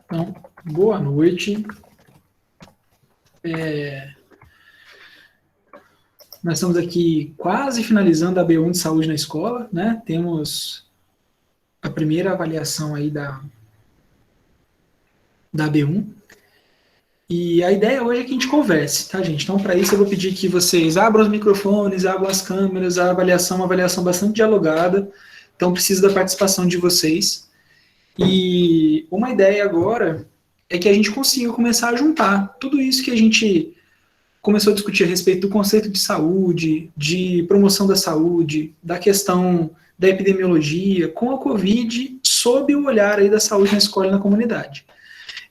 Então, boa noite. Nós estamos aqui quase finalizando a B1 de saúde na escola, né? Temos a primeira avaliação aí da B1. E a ideia hoje é que a gente converse, tá, gente? Então, para isso, eu vou pedir que vocês abram os microfones, abram as câmeras, a avaliação é uma avaliação bastante dialogada, então preciso da participação de vocês. E uma ideia agora é que a gente consiga começar a juntar tudo isso que a gente começou a discutir a respeito do conceito de saúde, de promoção da saúde, da questão da epidemiologia, com a Covid, sob o olhar aí da saúde na escola e na comunidade.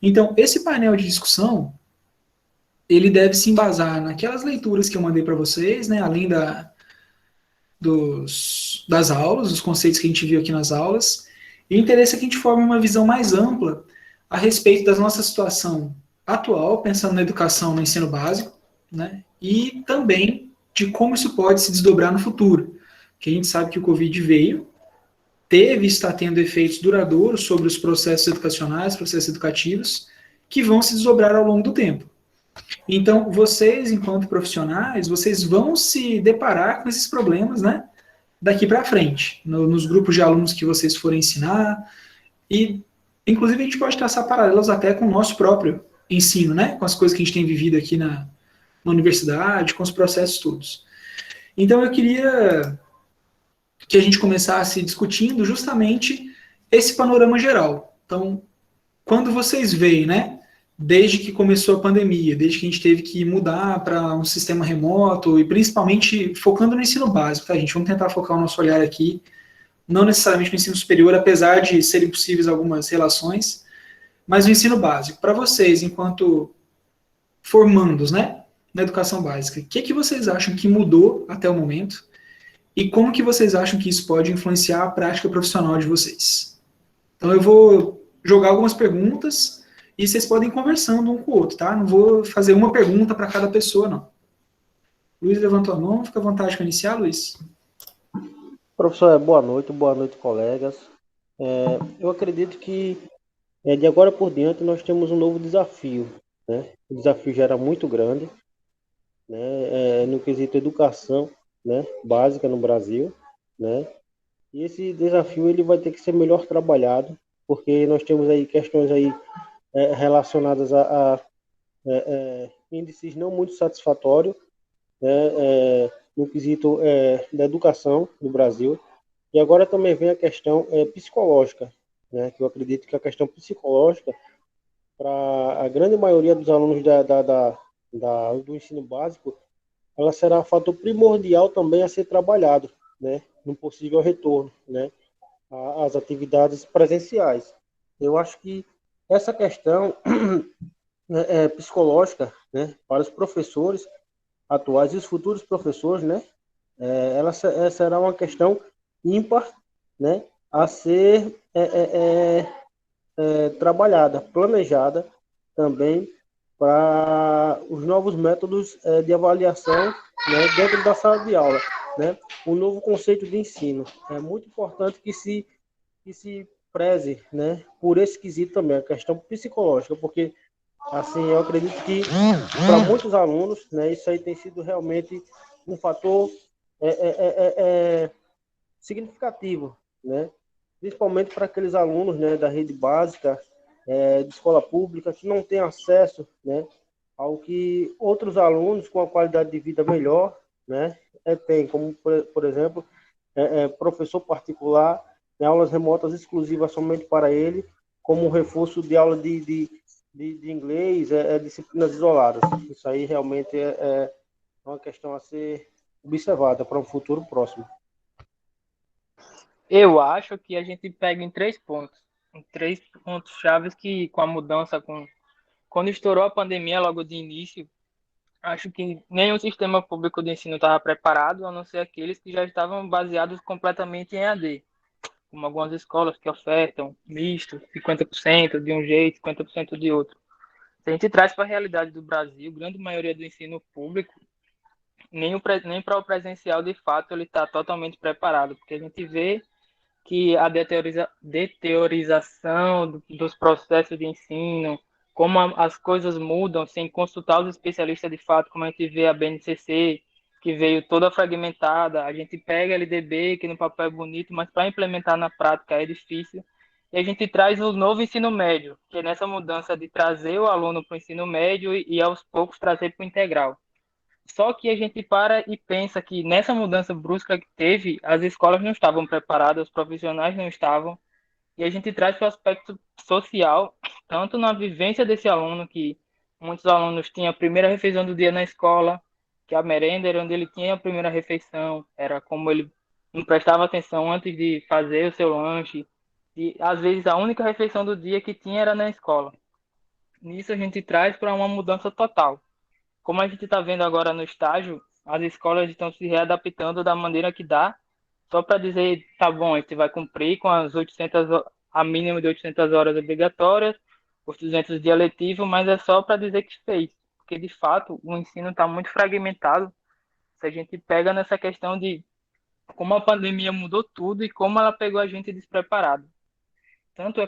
Então, esse painel de discussão, ele deve se embasar naquelas leituras que eu mandei para vocês, né, além das aulas, os conceitos que a gente viu aqui nas aulas, e o interesse é que a gente forme uma visão mais ampla a respeito da nossa situação atual, pensando na educação no ensino básico, né, e também de como isso pode se desdobrar no futuro, que a gente sabe que o Covid veio, teve e está tendo efeitos duradouros sobre os processos educacionais, processos educativos, que vão se desdobrar ao longo do tempo. Então, vocês, enquanto profissionais, vocês vão se deparar com esses problemas, né, daqui para frente, nos grupos de alunos que vocês forem ensinar, e, inclusive, a gente pode traçar paralelos até com o nosso próprio ensino, né, com as coisas que a gente tem vivido aqui na universidade, com os processos todos. Então, eu queria que a gente começasse discutindo justamente esse panorama geral. Então, quando vocês veem, né, desde que começou a pandemia, desde que a gente teve que mudar para um sistema remoto, e principalmente focando no ensino básico, tá, gente? Vamos tentar focar o nosso olhar aqui, não necessariamente no ensino superior, apesar de serem possíveis algumas relações, mas no ensino básico. Para vocês, enquanto formandos, né, na educação básica, o que vocês acham que mudou até o momento? E como que vocês acham que isso pode influenciar a prática profissional de vocês? Então eu vou jogar algumas perguntas e vocês podem ir conversando um com o outro, tá? Não vou fazer uma pergunta para cada pessoa, não. Luiz levantou a mão, fica à vontade para iniciar, Luiz. Professor, boa noite, colegas. Eu acredito que de agora por diante nós temos um novo desafio, né? O desafio já era muito grande, né? No quesito educação, né? Básica no Brasil, né? E esse desafio ele vai ter que ser melhor trabalhado, porque nós temos aí questões aí relacionadas a índices não muito satisfatórios, né? No quesito da educação no Brasil. E agora também vem a questão psicológica, né? Que eu acredito que a questão psicológica, para a grande maioria dos alunos do ensino básico, ela será um fator primordial também a ser trabalhado, né? No possível retorno, né? Às atividades presenciais. Eu acho que essa questão psicológica, né? Para os professores atuais e os futuros professores, né? Ela será uma questão ímpar, né, a ser trabalhada, planejada também para os novos métodos de avaliação, né, dentro da sala de aula, né, um novo conceito de ensino. É muito importante que se preze, né, por esse quesito também, a questão psicológica, porque assim eu acredito que para muitos alunos, né, isso aí tem sido realmente um fator é, é, é, é, significativo, né? Principalmente para aqueles alunos, né, da rede básica, de escola pública, que não têm acesso, né, ao que outros alunos com a qualidade de vida melhor, né, têm, como, por exemplo, professor particular, né, aulas remotas exclusivas somente para ele, como um reforço de aula de inglês, disciplinas isoladas. Isso aí realmente é uma questão a ser observada para um futuro próximo. Eu acho que a gente pega em três pontos chaves que com a mudança, quando estourou a pandemia logo de início, acho que nenhum sistema público de ensino estava preparado, a não ser aqueles que já estavam baseados completamente em EAD, como algumas escolas que ofertam misto, 50% de um jeito, 50% de outro. Se a gente traz para a realidade do Brasil, grande maioria do ensino público, nem para o presencial, de fato, ele está totalmente preparado, porque a gente vê que a deteriorização dos processos de ensino, como as coisas mudam sem consultar os especialistas de fato, como a gente vê a BNCC, que veio toda fragmentada, a gente pega a LDB, que no papel é bonito, mas para implementar na prática é difícil, e a gente traz o novo ensino médio, que é nessa mudança de trazer o aluno para o ensino médio e aos poucos trazer para o integral. Só que a gente para e pensa que nessa mudança brusca que teve, as escolas não estavam preparadas, os profissionais não estavam, e a gente traz para o aspecto social, tanto na vivência desse aluno, que muitos alunos tinham a primeira refeição do dia na escola, que a merenda era onde ele tinha a primeira refeição, era como ele não prestava atenção antes de fazer o seu lanche, e às vezes a única refeição do dia que tinha era na escola. Nisso a gente traz para uma mudança total. Como a gente está vendo agora no estágio, as escolas estão se readaptando da maneira que dá, só para dizer, tá bom, a gente vai cumprir com as 800, a mínima de 800 horas obrigatórias, os 200 dias letivos, mas é só para dizer que fez, porque de fato o ensino está muito fragmentado. Se a gente pega nessa questão de como a pandemia mudou tudo e como ela pegou a gente despreparado, tanto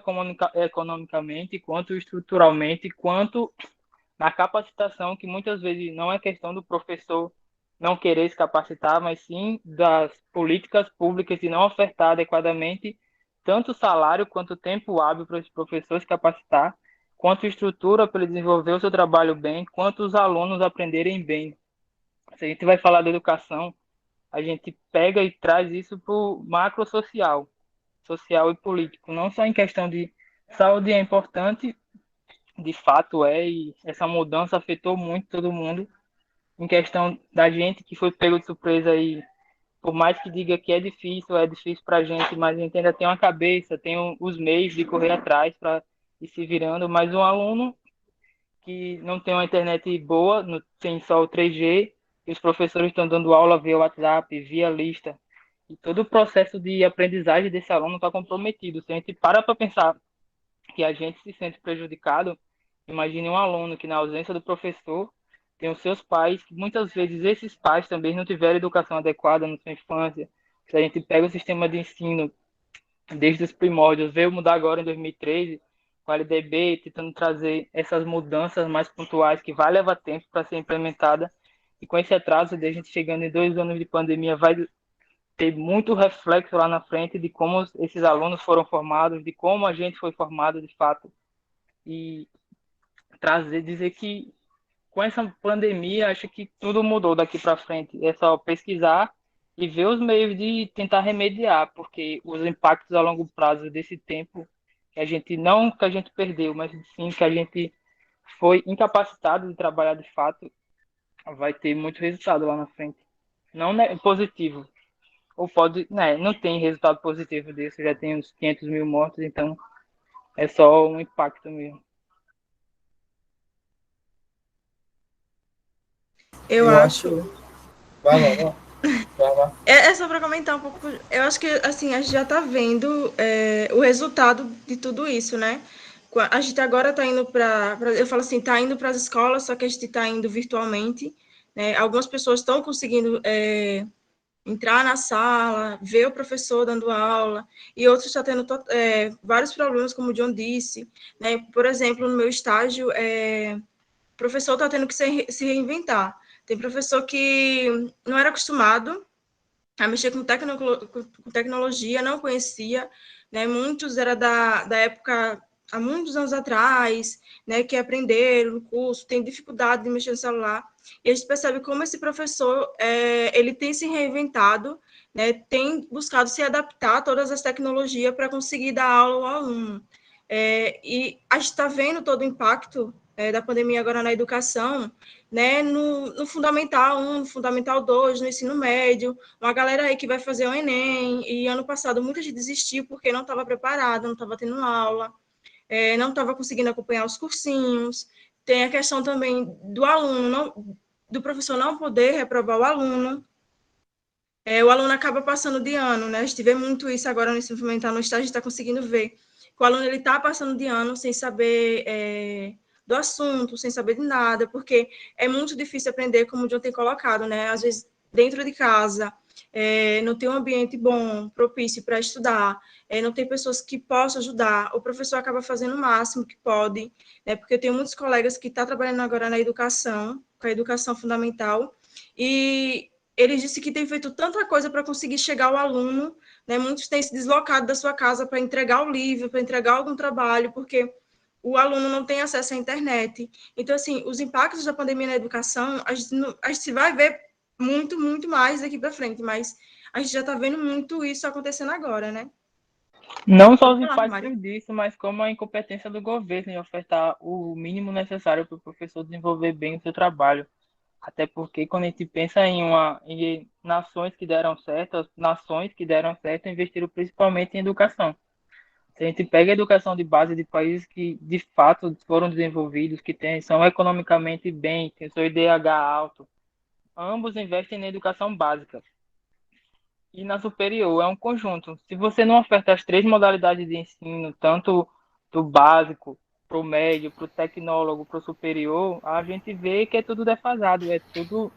economicamente, quanto estruturalmente, quanto na capacitação, que muitas vezes não é questão do professor não querer se capacitar, mas sim das políticas públicas de não ofertar adequadamente tanto salário quanto tempo hábil para os professores se capacitar, quanto estrutura para ele desenvolver o seu trabalho bem, quanto os alunos aprenderem bem. Se a gente vai falar de educação, a gente pega e traz isso para o macro social, social e político, não só em questão de saúde é importante, de fato é, e essa mudança afetou muito todo mundo. Em questão da gente que foi pego de surpresa aí, por mais que diga que é difícil para a gente, mas a gente ainda tem uma cabeça, tem os meios de correr atrás para ir se virando. Mas um aluno que não tem uma internet boa, tem só o 3G, e os professores estão dando aula via WhatsApp, via lista, e todo o processo de aprendizagem desse aluno está comprometido. Se a gente para pensar que a gente se sente prejudicado, imagine um aluno que, na ausência do professor, tem os seus pais, que muitas vezes esses pais também não tiveram educação adequada na sua infância. Se a gente pega o sistema de ensino desde os primórdios, veio mudar agora em 2013, com a LDB, tentando trazer essas mudanças mais pontuais, que vai levar tempo para ser implementada, e com esse atraso de a gente chegando em 2 anos de pandemia, vai ter muito reflexo lá na frente de como esses alunos foram formados, de como a gente foi formado de fato, e dizer que com essa pandemia, acho que tudo mudou daqui para frente. É só pesquisar e ver os meios de tentar remediar, porque os impactos a longo prazo desse tempo que a gente não que a gente perdeu, mas sim que a gente foi incapacitado de trabalhar de fato, vai ter muito resultado lá na frente. Não é positivo, ou pode, né, não tem resultado positivo disso, já tem uns 500 mil mortos, então é só um impacto mesmo. Eu acho. Vai lá. É só para comentar um pouco. Eu acho que assim a gente já está vendo o resultado de tudo isso, né? A gente agora está indo para, eu falo assim, está indo para as escolas, só que a gente está indo virtualmente, né? Algumas pessoas estão conseguindo entrar na sala, ver o professor dando aula, e outros estão tendo vários problemas, como o John disse, né? Por exemplo, no meu estágio, o professor está tendo que se reinventar. Tem professor que não era acostumado a mexer com tecnologia, não conhecia, né? Muitos era da época, há muitos anos atrás, né, que aprenderam no curso, tem dificuldade de mexer no celular, e a gente percebe como esse professor, ele tem se reinventado, né, tem buscado se adaptar a todas as tecnologias para conseguir dar aula ao aluno. E a gente está vendo todo o impacto da pandemia agora na educação, né, no Fundamental 1, no Fundamental 2, no ensino médio, uma galera aí que vai fazer o Enem, e ano passado muita gente desistiu porque não estava preparada, não estava tendo aula, não estava conseguindo acompanhar os cursinhos. Tem a questão também do aluno, do professor não poder reprovar o aluno. O aluno acaba passando de ano, né? A gente vê muito isso agora no ensino fundamental, no estágio a gente está conseguindo ver que o aluno está passando de ano sem saber do assunto, sem saber de nada, porque é muito difícil aprender, como o John tem colocado, né? Às vezes dentro de casa, não tem um ambiente bom, propício para estudar, não tem pessoas que possam ajudar, o professor acaba fazendo o máximo que pode, né, porque eu tenho muitos colegas que estão trabalhando agora na educação, com a educação fundamental, e eles disseram que tem feito tanta coisa para conseguir chegar ao aluno, né, muitos têm se deslocado da sua casa para entregar o livro, para entregar algum trabalho, porque o aluno não tem acesso à internet. Então, assim, os impactos da pandemia na educação, a gente vai ver muito, muito mais daqui para frente, mas a gente já está vendo muito isso acontecendo agora, né? Não só os impactos disso, mas como a incompetência do governo em ofertar o mínimo necessário para o professor desenvolver bem o seu trabalho. Até porque quando a gente pensa em nações que deram certo, as nações que deram certo investiram principalmente em educação. Se a gente pega a educação de base de países que de fato foram desenvolvidos, são economicamente bem, têm seu IDH alto, ambos investem na educação básica. E na superior é um conjunto. Se você não oferta as três modalidades de ensino, tanto do básico, para o médio, para o tecnólogo, para o superior, a gente vê que é tudo defasado, é tudo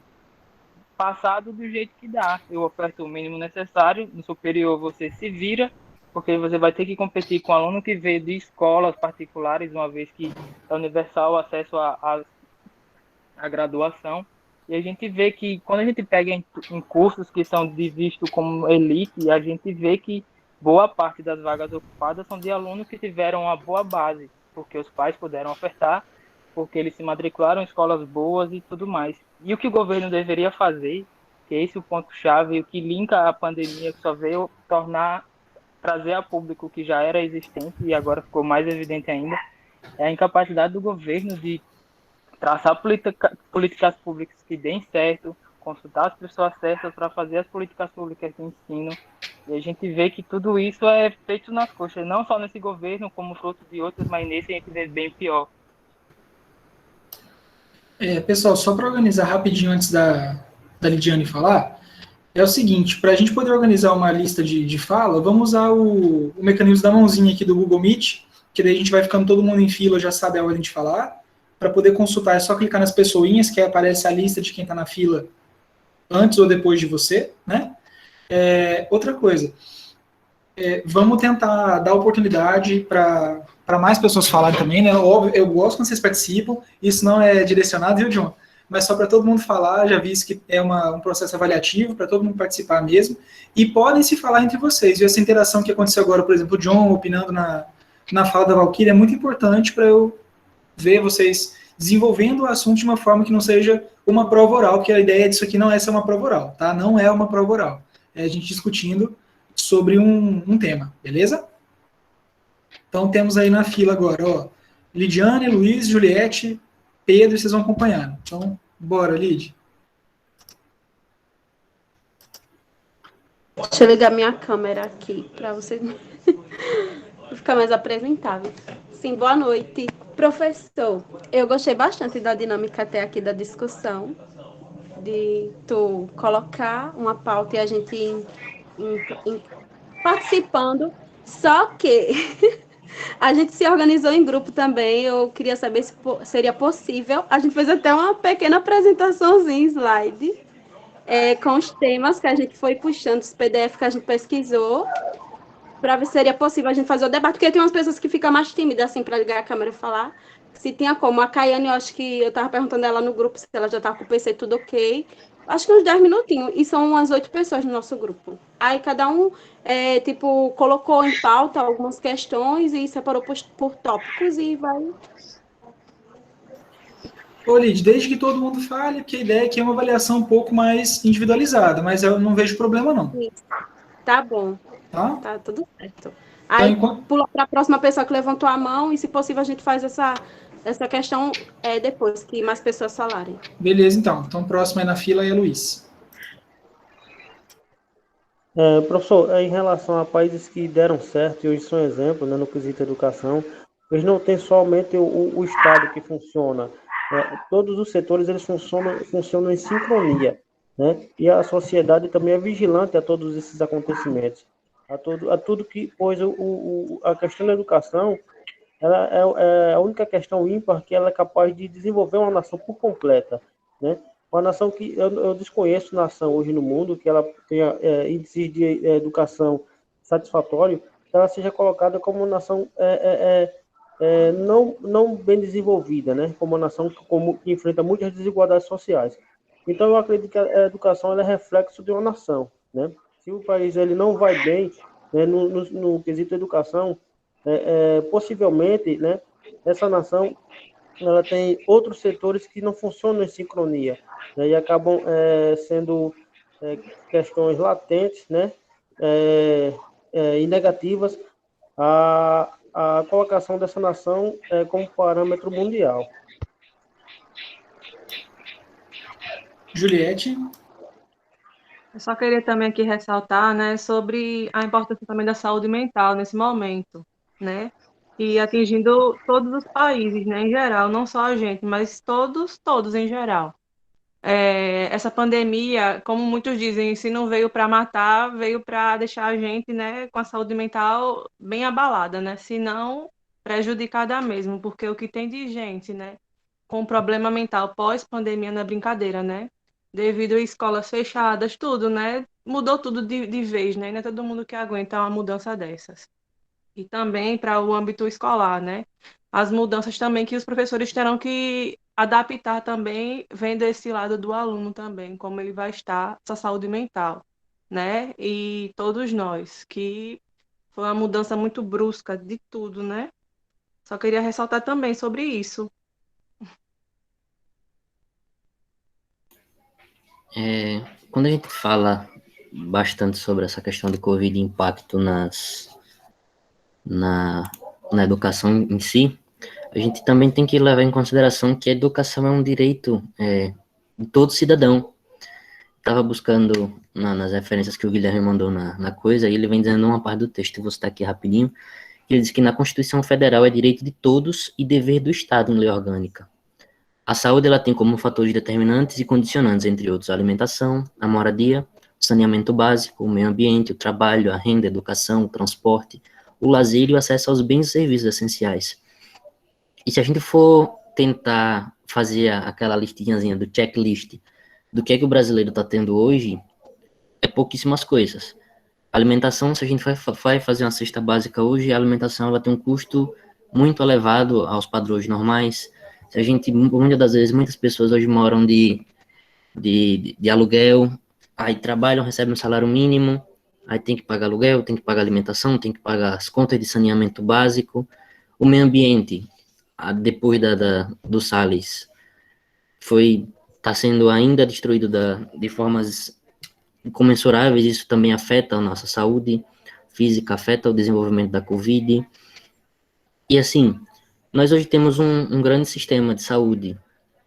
passado do jeito que dá. Eu oferto o mínimo necessário, no superior você se vira, porque você vai ter que competir com aluno que veio de escolas particulares, uma vez que é universal o acesso à graduação. E a gente vê que, quando a gente pega em cursos que são vistos como elite, a gente vê que boa parte das vagas ocupadas são de alunos que tiveram uma boa base, porque os pais puderam ofertar, porque eles se matricularam em escolas boas e tudo mais. E o que o governo deveria fazer, que é esse o ponto-chave, o que linka a pandemia, que só veio trazer a público o que já era existente e agora ficou mais evidente ainda, é a incapacidade do governo de traçar políticas públicas que deem certo, consultar as pessoas certas para fazer as políticas públicas de ensino. E a gente vê que tudo isso é feito nas coxas, não só nesse governo, como fruto de outros, mas nesse a gente vê bem pior. Pessoal, só para organizar rapidinho antes da Lidiane falar, é o seguinte, para a gente poder organizar uma lista de fala, vamos usar o mecanismo da mãozinha aqui do Google Meet, que daí a gente vai ficando todo mundo em fila, já sabe a ordem de falar. Para poder consultar, é só clicar nas pessoinhas, que aí aparece a lista de quem está na fila antes ou depois de você, né? Outra coisa, vamos tentar dar oportunidade para mais pessoas falarem também, né? Óbvio, eu gosto quando vocês participam, isso não é direcionado, viu, John? Mas só para todo mundo falar, já vi que é um processo avaliativo, para todo mundo participar mesmo, e podem se falar entre vocês. E essa interação que aconteceu agora, por exemplo, o John opinando na fala da Valkyria, é muito importante para eu ver vocês desenvolvendo o assunto de uma forma que não seja uma prova oral, porque a ideia disso aqui não é ser uma prova oral, tá? Não é uma prova oral. É a gente discutindo sobre um tema, beleza? Então temos aí na fila agora, ó, Lidiane, Luiz, Juliette, Pedro, vocês vão acompanhando. Então, bora, Lid. Deixa eu ligar minha câmera aqui para você ficar mais apresentável. Sim, boa noite. Professor, eu gostei bastante da dinâmica até aqui da discussão, de tu colocar uma pauta e a gente participando, só que a gente se organizou em grupo também, eu queria saber se seria possível, a gente fez até uma pequena apresentaçãozinha, slide, com os temas que a gente foi puxando, os PDF que a gente pesquisou, para ver se seria possível a gente fazer o debate, porque tem umas pessoas que ficam mais tímidas, assim, para ligar a câmera e falar. Se tinha como. A Caiane, eu acho que eu estava perguntando ela no grupo se ela já estava com o PC tudo ok. Acho que uns 10 minutinhos, e são umas 8 pessoas no nosso grupo. Aí cada um, colocou em pauta algumas questões e separou por tópicos e vai... Ô, Lid, desde que todo mundo fale, porque a ideia aqui é uma avaliação um pouco mais individualizada, mas eu não vejo problema, não. Isso. Tá bom. Tá Tudo certo. Aí pula para a próxima pessoa que levantou a mão e, se possível, a gente faz essa questão depois que mais pessoas falarem. Beleza, então. Então, próximo aí na fila é Luiz. Professor, em relação a países que deram certo, e hoje são exemplo, né, no quesito educação, eles não têm somente o Estado que funciona. Todos os setores eles funcionam em sincronia, né? E a sociedade também é vigilante a todos esses acontecimentos. A tudo que, pois a questão da educação, ela é a única questão ímpar que ela é capaz de desenvolver uma nação por completa, né? uma nação que eu desconheço nação hoje no mundo, que ela tenha índices de educação satisfatório, que ela seja colocada como uma nação não bem desenvolvida, né? Como uma nação que enfrenta muitas desigualdades sociais. Então, eu acredito que a educação ela é reflexo de uma nação, né? Se o país ele não vai bem, né, no quesito educação, possivelmente, né, essa nação ela tem outros setores que não funcionam em sincronia, né, e acabam sendo questões latentes, né, e negativas a colocação dessa nação como parâmetro mundial. Juliette? Eu só queria também aqui ressaltar, né, sobre a importância também da saúde mental nesse momento, né? E atingindo todos os países, né, em geral, não só a gente, mas todos em geral. Essa pandemia, como muitos dizem, se não veio para matar, veio para deixar a gente, né, com a saúde mental bem abalada, né? Se não prejudicada mesmo, porque o que tem de gente, né, com problema mental pós-pandemia não é brincadeira, né? Devido a escolas fechadas, tudo, né? Mudou tudo de vez, né? Não é todo mundo que aguenta uma mudança dessas. E também para o âmbito escolar, né? As mudanças também que os professores terão que adaptar também, vendo esse lado do aluno também, como ele vai estar, essa saúde mental, né? E todos nós, que foi uma mudança muito brusca de tudo, né? Só queria ressaltar também sobre isso. Quando a gente fala bastante sobre essa questão de Covid e impacto na educação em si, a gente também tem que levar em consideração que a educação é um direito de todo cidadão. Estava buscando nas referências que o Guilherme mandou na coisa, e ele vem dizendo uma parte do texto, vou citar aqui rapidinho, que ele diz que na Constituição Federal é direito de todos e dever do Estado em lei orgânica. A saúde ela tem como fatores determinantes e condicionantes, entre outros, a alimentação, a moradia, o saneamento básico, o meio ambiente, o trabalho, a renda, a educação, o transporte, o lazer e o acesso aos bens e serviços essenciais. E se a gente for tentar fazer aquela listinhazinha do checklist do que é que o brasileiro está tendo hoje, é pouquíssimas coisas. A alimentação, se a gente vai fazer uma cesta básica hoje, a alimentação ela tem um custo muito elevado aos padrões normais. Se a gente, muitas das vezes, muitas pessoas hoje moram de aluguel, aí trabalham, recebem um salário mínimo, aí tem que pagar aluguel, tem que pagar alimentação, tem que pagar as contas de saneamento básico. O meio ambiente, depois do Salles, está sendo ainda destruído de formas incomensuráveis. Isso também afeta a nossa saúde física, afeta o desenvolvimento da Covid. E assim, nós hoje temos um grande sistema de saúde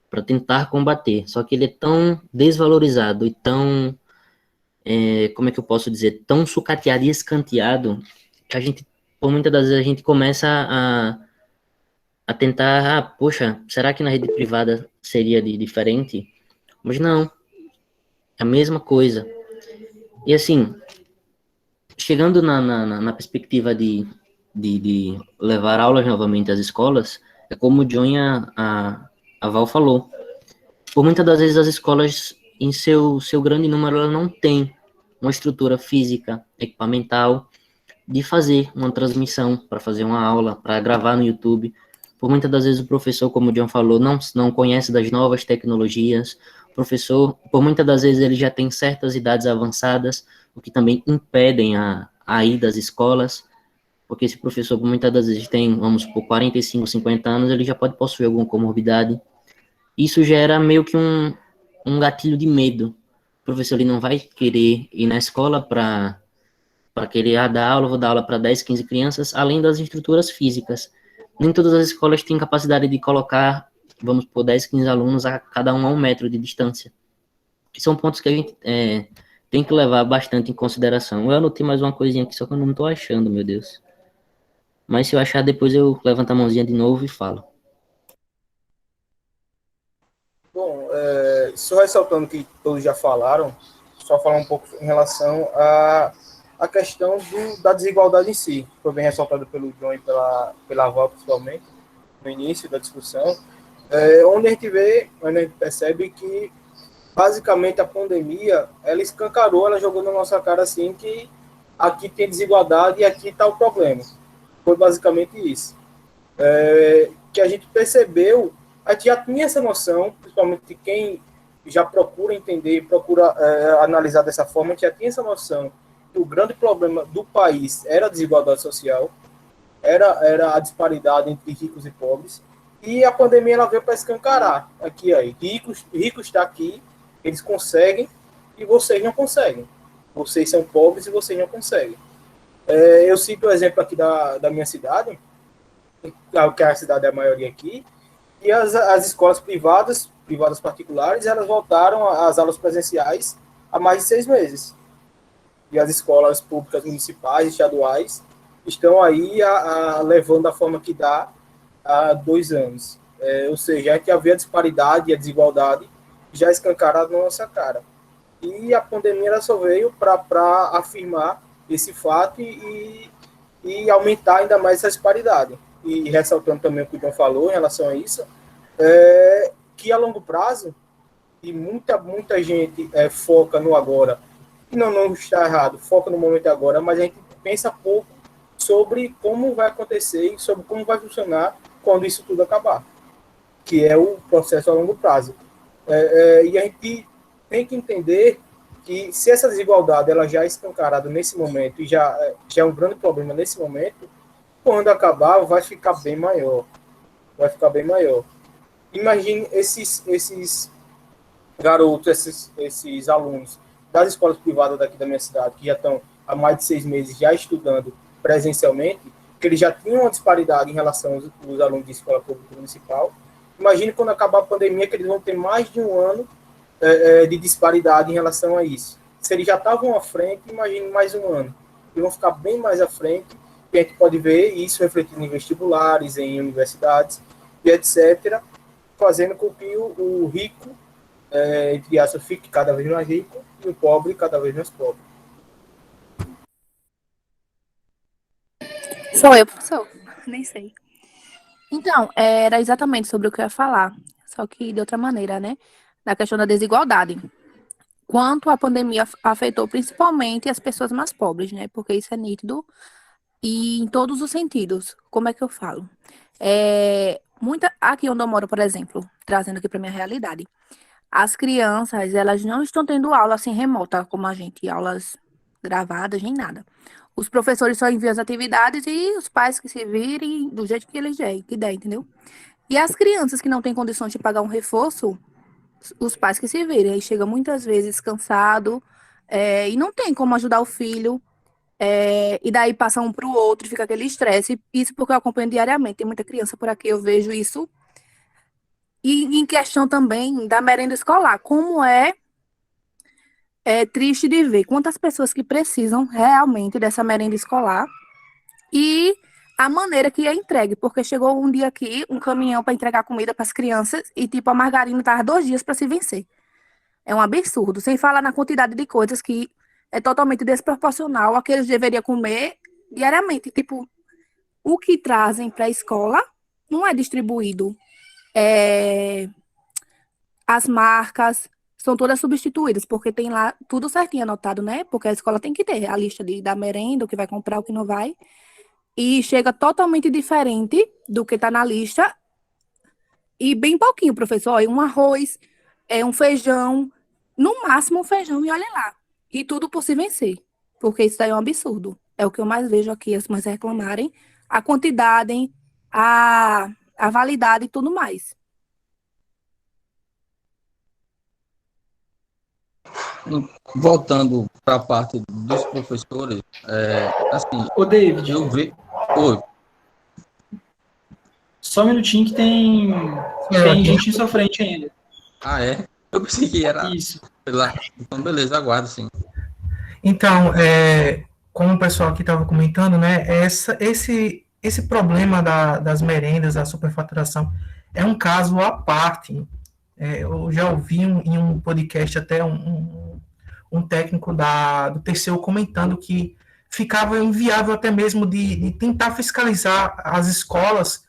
para tentar combater, só que ele é tão desvalorizado e tão, como é que eu posso dizer, tão sucateado e escanteado, que a gente, por muitas das vezes, a gente começa a tentar, poxa, será que na rede privada seria diferente? Mas não, é a mesma coisa. E assim, chegando na perspectiva de levar aulas novamente às escolas, é como o John e a Val falou. Por muitas das vezes as escolas, em seu grande número, elas não têm uma estrutura física, equipamental, de fazer uma transmissão, para fazer uma aula, para gravar no YouTube. Por muitas das vezes o professor, como o John falou, não conhece das novas tecnologias. O professor, por muitas das vezes, ele já tem certas idades avançadas, o que também impedem a ida às escolas, porque esse professor, por muitas das vezes, tem, vamos supor, 45, 50 anos, ele já pode possuir alguma comorbidade. Isso gera meio que um gatilho de medo. O professor ele não vai querer ir na escola para querer dar aula, vou dar aula para 10, 15 crianças, além das estruturas físicas. Nem todas as escolas têm capacidade de colocar, vamos por 10, 15 alunos, a cada um a 1 metro de distância. Que são pontos que a gente tem que levar bastante em consideração. Eu anotei mais uma coisinha aqui, só que eu não estou achando, meu Deus. Mas se eu achar, depois eu levanto a mãozinha de novo e falo. Bom, só ressaltando que todos já falaram, só falar um pouco em relação à questão da desigualdade em si, que foi bem ressaltado pelo John e pela Val, principalmente, no início da discussão, onde a gente percebe que basicamente a pandemia, ela escancarou, ela jogou na nossa cara assim que aqui tem desigualdade e aqui está o problema. Foi basicamente isso. Que a gente percebeu, a gente já tinha essa noção, principalmente quem já procura entender, procura analisar dessa forma, a gente já tinha essa noção que o grande problema do país era a desigualdade social, era a disparidade entre ricos e pobres, e a pandemia ela veio para escancarar aqui aí. Ricos está aqui, eles conseguem e vocês não conseguem. Vocês são pobres e vocês não conseguem. Eu cito o exemplo aqui da minha cidade, que a cidade é a maioria aqui, e as escolas privadas particulares, elas voltaram às aulas presenciais há mais de 6 meses. E as escolas públicas municipais, estaduais, estão aí levando a forma que dá há 2 anos. Ou seja, é que havia a disparidade e a desigualdade já escancarada na nossa cara. E a pandemia ela só veio para afirmar esse fato e aumentar ainda mais essa disparidade. E ressaltando também o que o João falou em relação a isso, que a longo prazo, e muita gente foca no agora, e não está errado, foca no momento agora, mas a gente pensa pouco sobre como vai acontecer e sobre como vai funcionar quando isso tudo acabar, que é o processo a longo prazo. E a gente tem que entender que se essa desigualdade ela já é escancarada nesse momento e já é um grande problema nesse momento, quando acabar vai ficar bem maior. Vai ficar bem maior. Imagine esses garotos, esses alunos das escolas privadas daqui da minha cidade, que já estão há mais de 6 meses já estudando presencialmente, que eles já tinham uma disparidade em relação aos alunos de escola pública municipal. Imagine quando acabar a pandemia, que eles vão ter mais de 1 ano de disparidade em relação a isso. Se eles já estavam à frente, imagine mais 1 ano. Eles vão ficar bem mais à frente, e a gente pode ver isso refletido em vestibulares, em universidades, e etc., fazendo com que o rico, entre aspas, fique cada vez mais rico, e o pobre cada vez mais pobre. Sou eu, professor? Nem sei. Então, era exatamente sobre o que eu ia falar, só que de outra maneira, né? Na questão da desigualdade. Quanto a pandemia afetou principalmente as pessoas mais pobres, né? Porque isso é nítido e em todos os sentidos. Como é que eu falo? Aqui onde eu moro, por exemplo, trazendo aqui para minha realidade, as crianças, elas não estão tendo aula assim remota, como a gente, aulas gravadas, nem nada. Os professores só enviam as atividades e os pais que se virem do jeito que eles que der, entendeu? E as crianças que não têm condições de pagar um reforço, os pais que se virem. Aí chega muitas vezes cansado e não tem como ajudar o filho. E daí passa um para o outro e fica aquele estresse. Isso porque eu acompanho diariamente. Tem muita criança por aqui, eu vejo isso. E em questão também da merenda escolar. Como é triste de ver quantas pessoas que precisam realmente dessa merenda escolar e a maneira que é entregue, porque chegou um dia aqui, um caminhão para entregar comida para as crianças e tipo a margarina estava 2 dias para se vencer. É um absurdo, sem falar na quantidade de coisas que é totalmente desproporcional a que eles deveriam comer diariamente. Tipo, o que trazem para a escola não é distribuído. As marcas são todas substituídas, porque tem lá tudo certinho anotado, né? Porque a escola tem que ter a lista da merenda, o que vai comprar, o que não vai. E chega totalmente diferente do que está na lista. E bem pouquinho, professor. Um arroz, um feijão, no máximo um feijão, e olha lá. E tudo por se vencer. Porque isso daí é um absurdo. É o que eu mais vejo aqui as mães reclamarem. A quantidade, a validade e tudo mais. Voltando para a parte dos professores, assim... Ô, David. Eu vejo... Oi. Só um minutinho que tem gente em sua frente ainda. Ah, é? Eu pensei que era... Isso. Lá. Então, beleza, aguardo, sim. Então, como o pessoal aqui estava comentando, né, esse problema das merendas, da superfaturação, é um caso à parte. Eu já ouvi em um podcast até um técnico do TCU comentando que ficava inviável até mesmo de tentar fiscalizar as escolas,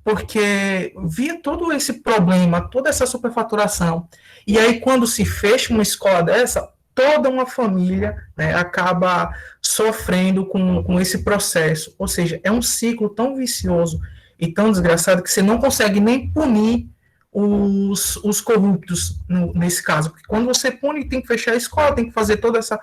porque via todo esse problema, toda essa superfaturação, e aí quando se fecha uma escola dessa, toda uma família, né, acaba sofrendo com esse processo, ou seja, é um ciclo tão vicioso e tão desgraçado que você não consegue nem punir os corruptos, nesse caso, porque quando você pune, tem que fechar a escola, tem que fazer toda essa,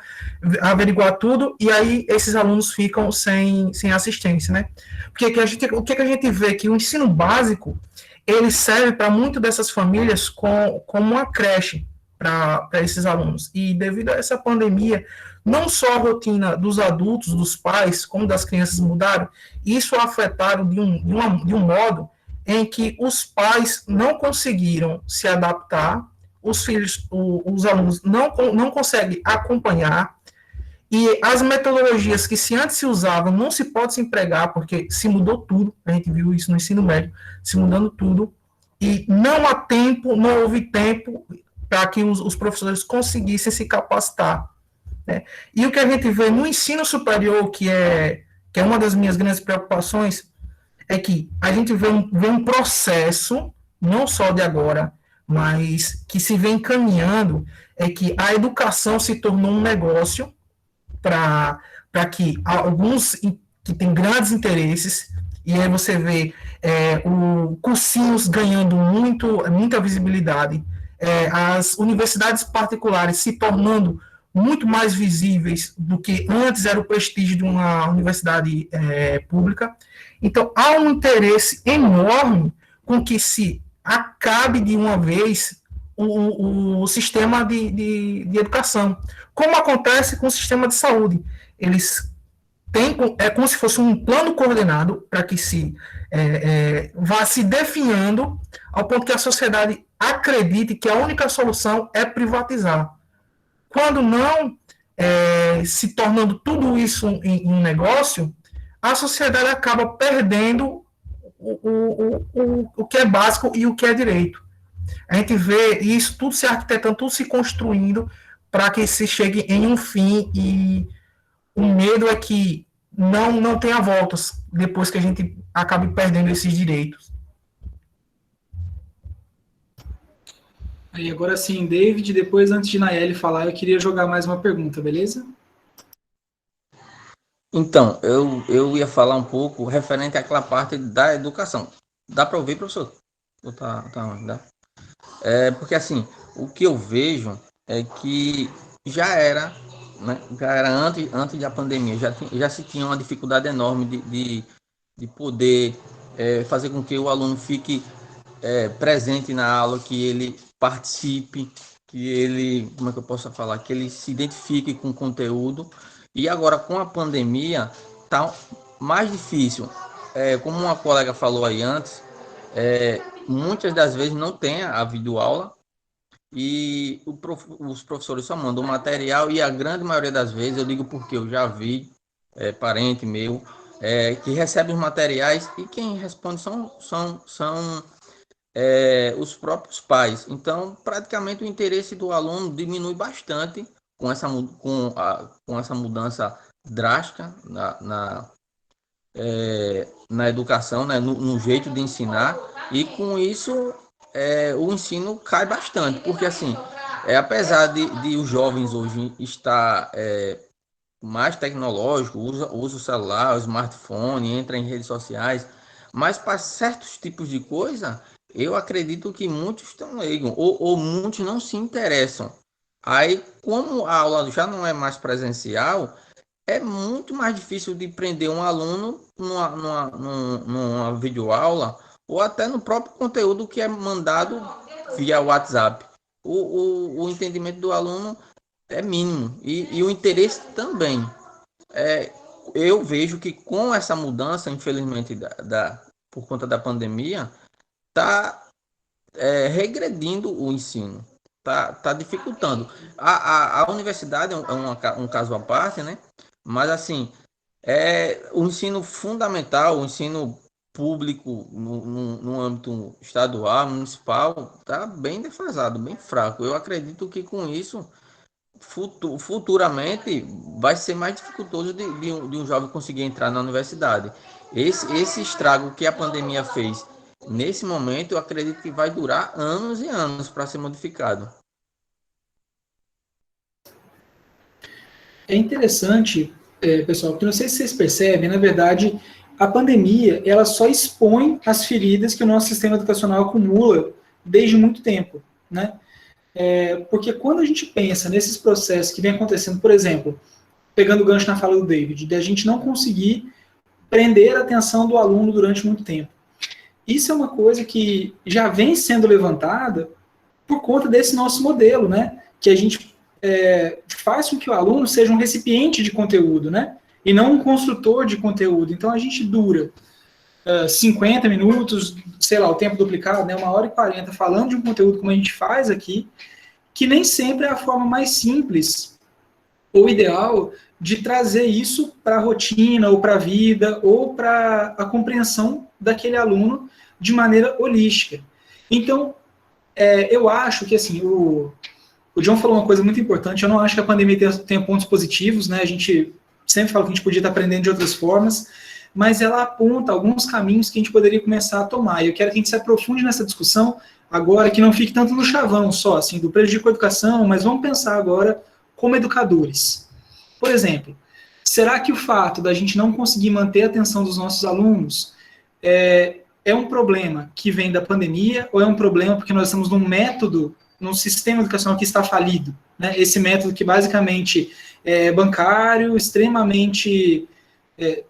averiguar tudo, e aí esses alunos ficam sem assistência, né? Porque o que a gente vê? Que o ensino básico, ele serve para muitas dessas famílias como uma creche para esses alunos, e devido a essa pandemia, não só a rotina dos adultos, dos pais, como das crianças mudaram, isso afetaram de um modo em que os pais não conseguiram se adaptar, os filhos, os alunos não conseguem acompanhar, e as metodologias que antes se usavam não se pode se empregar, porque se mudou tudo, a gente viu isso no ensino médio, se mudando tudo, e não houve tempo para que os professores conseguissem se capacitar, né? E o que a gente vê no ensino superior, que é uma das minhas grandes preocupações, é que a gente vê um processo, não só de agora, mas que se vem caminhando, é que a educação se tornou um negócio para que alguns que têm grandes interesses, e aí você vê cursinhos ganhando muita visibilidade, as universidades particulares se tornando muito mais visíveis do que antes era o prestígio de uma universidade pública. Então, há um interesse enorme com que se acabe de uma vez o sistema de educação, como acontece com o sistema de saúde. Eles têm, como se fosse um plano coordenado para que vá se definhando ao ponto que a sociedade acredite que a única solução é privatizar. Quando não, se tornando tudo isso em um negócio, a sociedade acaba perdendo o que é básico e o que é direito. A gente vê isso tudo se arquitetando, tudo se construindo para que se chegue em um fim, e o medo é que não tenha voltas depois que a gente acabe perdendo esses direitos. Aí agora sim, David, depois antes de Nayeli falar, eu queria jogar mais uma pergunta, beleza? Então, eu ia falar um pouco referente àquela parte da educação. Dá para ouvir, professor? Ou tá onde? Dá? Porque assim, o que eu vejo é que já era, né, já era antes da pandemia, já se tinha uma dificuldade enorme de poder fazer com que o aluno fique presente na aula, que ele participe, que ele, como é que eu posso falar, que ele se identifique com o conteúdo. E agora, com a pandemia, tá mais difícil. Como uma colega falou aí antes, muitas das vezes não tem a videoaula, e os professores só mandam o material, e a grande maioria das vezes, eu digo porque eu já vi parente meu que recebe os materiais, e quem responde são os próprios pais. Então, praticamente o interesse do aluno diminui bastante com essa mudança drástica na educação, né, no jeito de ensinar, e com isso o ensino cai bastante, porque assim, apesar de os jovens hoje estar mais tecnológico, usa o celular, o smartphone, entra em redes sociais, mas para certos tipos de coisa, eu acredito que muitos estão leigos, ou muitos não se interessam. Aí, como a aula já não é mais presencial, é muito mais difícil de prender um aluno numa videoaula, ou até no próprio conteúdo que é mandado via WhatsApp. O entendimento do aluno é mínimo, e o interesse também. Eu vejo que com essa mudança, infelizmente, por conta da pandemia, está regredindo o ensino, está dificultando. A universidade é um caso à parte, né? Mas, assim, o ensino fundamental, o ensino público no âmbito estadual, municipal, está bem defasado, bem fraco. Eu acredito que com isso, futuramente, vai ser mais dificultoso de um jovem conseguir entrar na universidade. Esse estrago que a pandemia fez nesse momento, eu acredito que vai durar anos e anos para ser modificado. É interessante, pessoal, porque não sei se vocês percebem, na verdade, a pandemia, ela só expõe as feridas que o nosso sistema educacional acumula desde muito tempo, né? Porque quando a gente pensa nesses processos que vem acontecendo, por exemplo, pegando o gancho na fala do David, de a gente não conseguir prender a atenção do aluno durante muito tempo. Isso é uma coisa que já vem sendo levantada por conta desse nosso modelo, né? Que a gente faz com que o aluno seja um recipiente de conteúdo, né? E não um construtor de conteúdo. Então, a gente dura 50 minutos, sei lá, o tempo duplicado, né? 1h40 falando de um conteúdo como a gente faz aqui, que nem sempre é a forma mais simples ou ideal de trazer isso para a rotina, ou para a vida, ou para a compreensão daquele aluno de maneira holística. Então, eu acho que, assim, o John falou uma coisa muito importante, eu não acho que a pandemia tenha pontos positivos, né? A gente sempre fala que a gente podia estar aprendendo de outras formas, mas ela aponta alguns caminhos que a gente poderia começar a tomar. E eu quero que a gente se aprofunde nessa discussão agora, que não fique tanto no chavão só, assim, do prejudico à educação, mas vamos pensar agora como educadores. Por exemplo, será que o fato da gente não conseguir manter a atenção dos nossos alunos é um problema que vem da pandemia, ou é um problema porque nós estamos num sistema educacional que está falido, né? Esse método que basicamente é bancário, extremamente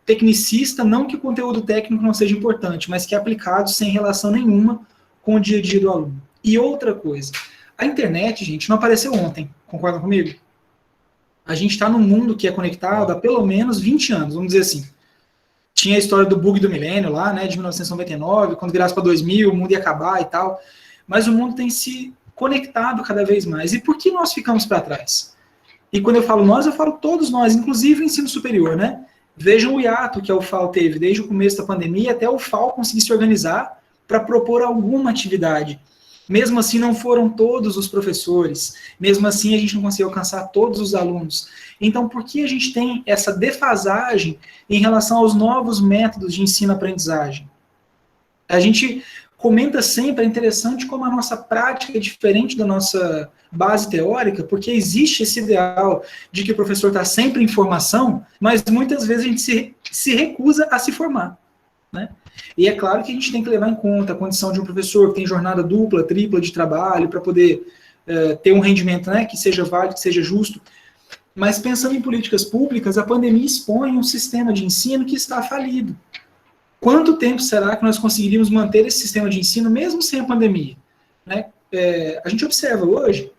tecnicista, não que o conteúdo técnico não seja importante, mas que é aplicado sem relação nenhuma com o dia a dia do aluno. E outra coisa, a internet, gente, não apareceu ontem, concordam comigo? A gente está num mundo que é conectado há pelo menos 20 anos, vamos dizer assim. Tinha a história do bug do milênio lá, né, de 1999, quando virasse para 2000, o mundo ia acabar e tal, mas o mundo tem se conectado cada vez mais. E por que nós ficamos para trás? E quando eu falo nós, eu falo todos nós, inclusive o ensino superior, né? Vejam o hiato que a UFAL teve desde o começo da pandemia até a UFAL conseguir se organizar para propor alguma atividade. Mesmo assim, não foram todos os professores. Mesmo assim, a gente não conseguiu alcançar todos os alunos. Então, por que a gente tem essa defasagem em relação aos novos métodos de ensino-aprendizagem? A gente comenta sempre, é interessante como a nossa prática é diferente da nossa base teórica, porque existe esse ideal de que o professor está sempre em formação, mas muitas vezes a gente se recusa a se formar, né? E é claro que a gente tem que levar em conta a condição de um professor que tem jornada dupla, tripla de trabalho, para poder ter um rendimento, né, que seja válido, que seja justo. Mas pensando em políticas públicas, a pandemia expõe um sistema de ensino que está falido. Quanto tempo será que nós conseguiríamos manter esse sistema de ensino mesmo sem a pandemia? Né? A gente observa hoje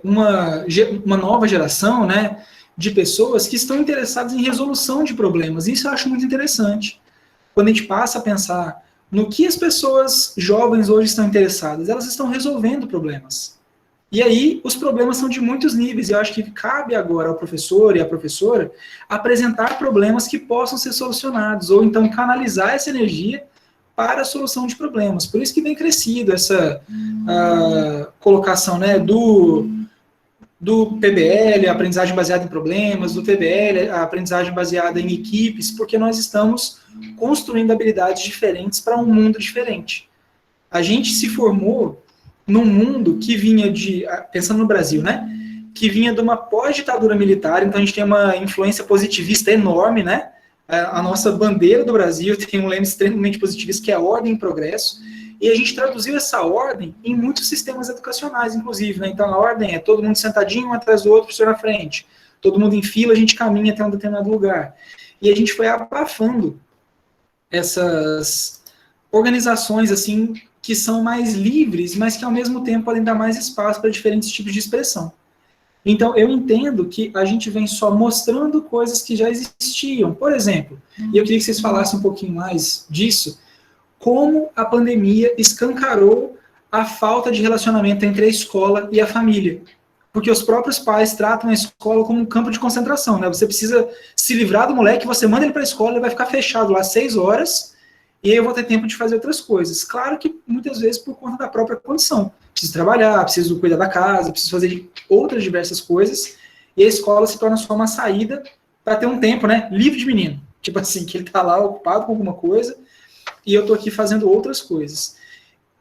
uma nova geração, né, de pessoas que estão interessadas em resolução de problemas. Isso eu acho muito interessante. Quando a gente passa a pensar no que as pessoas jovens hoje estão interessadas, elas estão resolvendo problemas. E aí, os problemas são de muitos níveis, e eu acho que cabe agora ao professor e à professora apresentar problemas que possam ser solucionados, ou então canalizar essa energia para a solução de problemas. Por isso que vem crescido essa colocação, né, do PBL, a aprendizagem baseada em problemas, do PBL, a aprendizagem baseada em equipes, porque nós estamos construindo habilidades diferentes para um mundo diferente. A gente se formou num mundo que vinha pensando no Brasil, né, que vinha de uma pós-ditadura militar, então a gente tem uma influência positivista enorme, né, a nossa bandeira do Brasil tem um lema extremamente positivista, que é a ordem e progresso, e a gente traduziu essa ordem em muitos sistemas educacionais, inclusive, né, então a ordem é todo mundo sentadinho um atrás do outro, professor na frente, todo mundo em fila, a gente caminha até um determinado lugar, e a gente foi abafando essas organizações, assim, que são mais livres, mas que ao mesmo tempo podem dar mais espaço para diferentes tipos de expressão. Então, eu entendo que a gente vem só mostrando coisas que já existiam. Por exemplo, e eu queria que vocês falassem um pouquinho mais disso, como a pandemia escancarou a falta de relacionamento entre a escola e a família. Porque os próprios pais tratam a escola como um campo de concentração, né? Você precisa se livrar do moleque, você manda ele para a escola, ele vai ficar fechado lá 6 horas, e aí eu vou ter tempo de fazer outras coisas. Claro que muitas vezes por conta da própria condição. Preciso trabalhar, preciso cuidar da casa, preciso fazer outras diversas coisas, e a escola se torna só uma saída para ter um tempo, né, livre de menino. Tipo assim, que ele está lá ocupado com alguma coisa, e eu estou aqui fazendo outras coisas.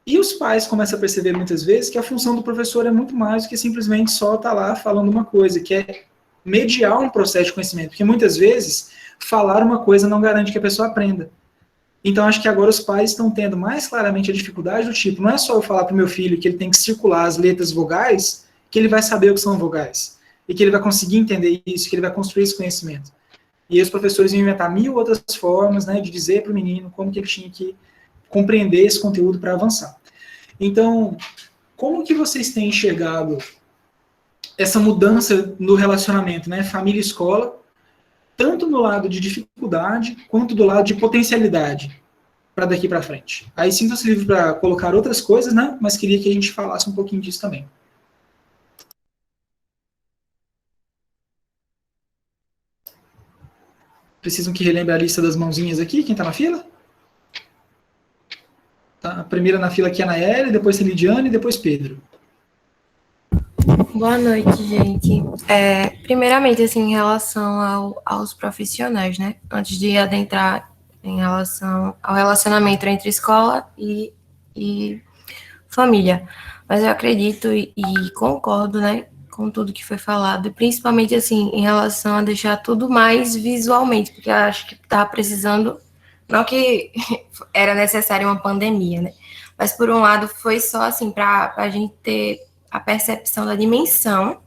E os pais começam a perceber muitas vezes que a função do professor é muito mais do que simplesmente só estar lá falando uma coisa, que é mediar um processo de conhecimento, porque muitas vezes falar uma coisa não garante que a pessoa aprenda. Então, acho que agora os pais estão tendo mais claramente a dificuldade do tipo, não é só eu falar para o meu filho que ele tem que circular as letras vogais, que ele vai saber o que são vogais, e que ele vai conseguir entender isso, que ele vai construir esse conhecimento. E aí os professores iam inventar 1000 outras formas, né, de dizer para o menino como que ele tinha que compreender esse conteúdo para avançar. Então, como que vocês têm enxergado essa mudança no relacionamento, né, família e escola, tanto no lado de dificuldade, quanto do lado de potencialidade, para daqui para frente? Aí sinta-se livre para colocar outras coisas, né, mas queria que a gente falasse um pouquinho disso também. Precisam que relembre a lista das mãozinhas aqui, quem está na fila? Tá, a primeira na fila aqui é a Nayeli, depois a Lidiane e depois Pedro. Boa noite, gente. Primeiramente, assim, em relação aos profissionais, né? Antes de adentrar em relação ao relacionamento entre escola e família. Mas eu acredito e concordo, né, com tudo que foi falado, principalmente, assim, em relação a deixar tudo mais visualmente, porque eu acho que estava precisando, não que era necessária uma pandemia, né? Mas, por um lado, foi só, assim, para a gente ter a percepção da dimensão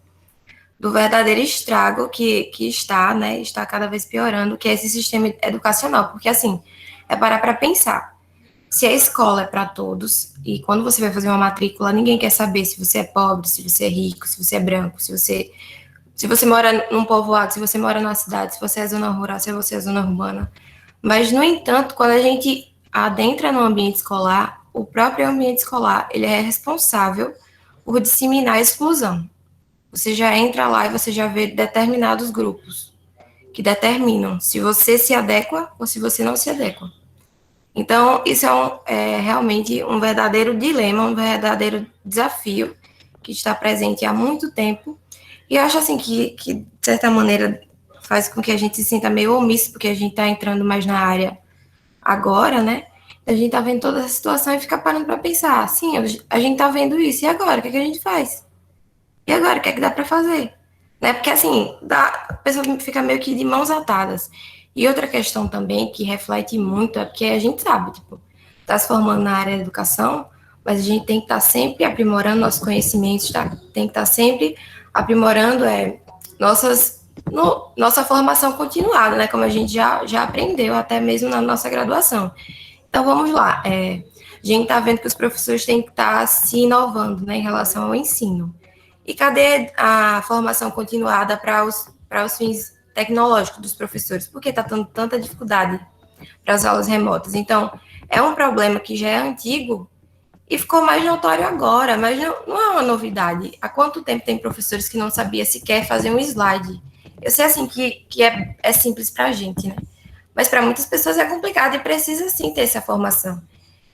do verdadeiro estrago que está, né, está cada vez piorando, que é esse sistema educacional, porque, assim, é parar para pensar, se a escola é para todos, e quando você vai fazer uma matrícula, ninguém quer saber se você é pobre, se você é rico, se você é branco, se você mora num povoado, se você mora numa cidade, se você é zona rural, se você é zona urbana, mas, no entanto, quando a gente adentra no ambiente escolar, o próprio ambiente escolar, ele é responsável por disseminar a exclusão. Você já entra lá e você já vê determinados grupos que determinam se você se adequa ou se você não se adequa. Então, isso é realmente um verdadeiro dilema, um verdadeiro desafio que está presente há muito tempo. E eu acho assim que de certa maneira, faz com que a gente se sinta meio omisso, porque a gente está entrando mais na área agora, né? A gente tá vendo toda essa situação e fica parando para pensar, sim, a gente tá vendo isso, e agora? O que é que a gente faz? E agora? O que é que dá para fazer? Né? Porque, assim, a pessoa fica meio que de mãos atadas. E outra questão também que reflete muito é porque a gente sabe, tipo, tá se formando na área da educação, mas a gente tem que estar sempre aprimorando nossos conhecimentos, tá? Tem que estar sempre aprimorando nossa formação continuada, né? Como a gente já aprendeu, até mesmo na nossa graduação. Então, vamos lá. A gente está vendo que os professores têm que estar se inovando, né, em relação ao ensino. E cadê a formação continuada para os fins tecnológicos dos professores? Por que está tendo tanta dificuldade para as aulas remotas? Então, é um problema que já é antigo e ficou mais notório agora, mas não é uma novidade. Há quanto tempo tem professores que não sabiam sequer fazer um slide? Eu sei, assim, que é simples para a gente, né? Mas para muitas pessoas é complicado e precisa, sim, ter essa formação.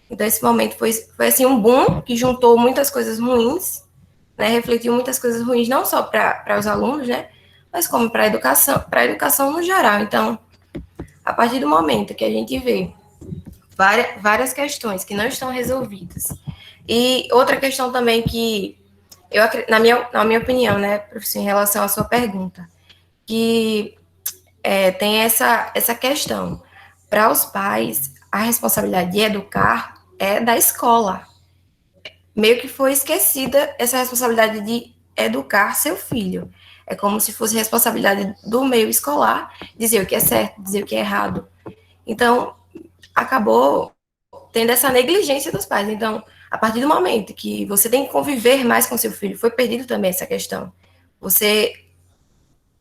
Então, esse momento foi assim, um boom que juntou muitas coisas ruins, né, refletiu muitas coisas ruins, não só para os alunos, né, mas como para a educação no geral. Então, a partir do momento que a gente vê várias questões que não estão resolvidas, e outra questão também que, na minha opinião, né, professor, em relação à sua pergunta, que tem essa questão. Para os pais, a responsabilidade de educar é da escola. Meio que foi esquecida essa responsabilidade de educar seu filho. É como se fosse responsabilidade do meio escolar dizer o que é certo, dizer o que é errado. Então, acabou tendo essa negligência dos pais. Então, a partir do momento que você tem que conviver mais com seu filho, foi perdido também essa questão. Você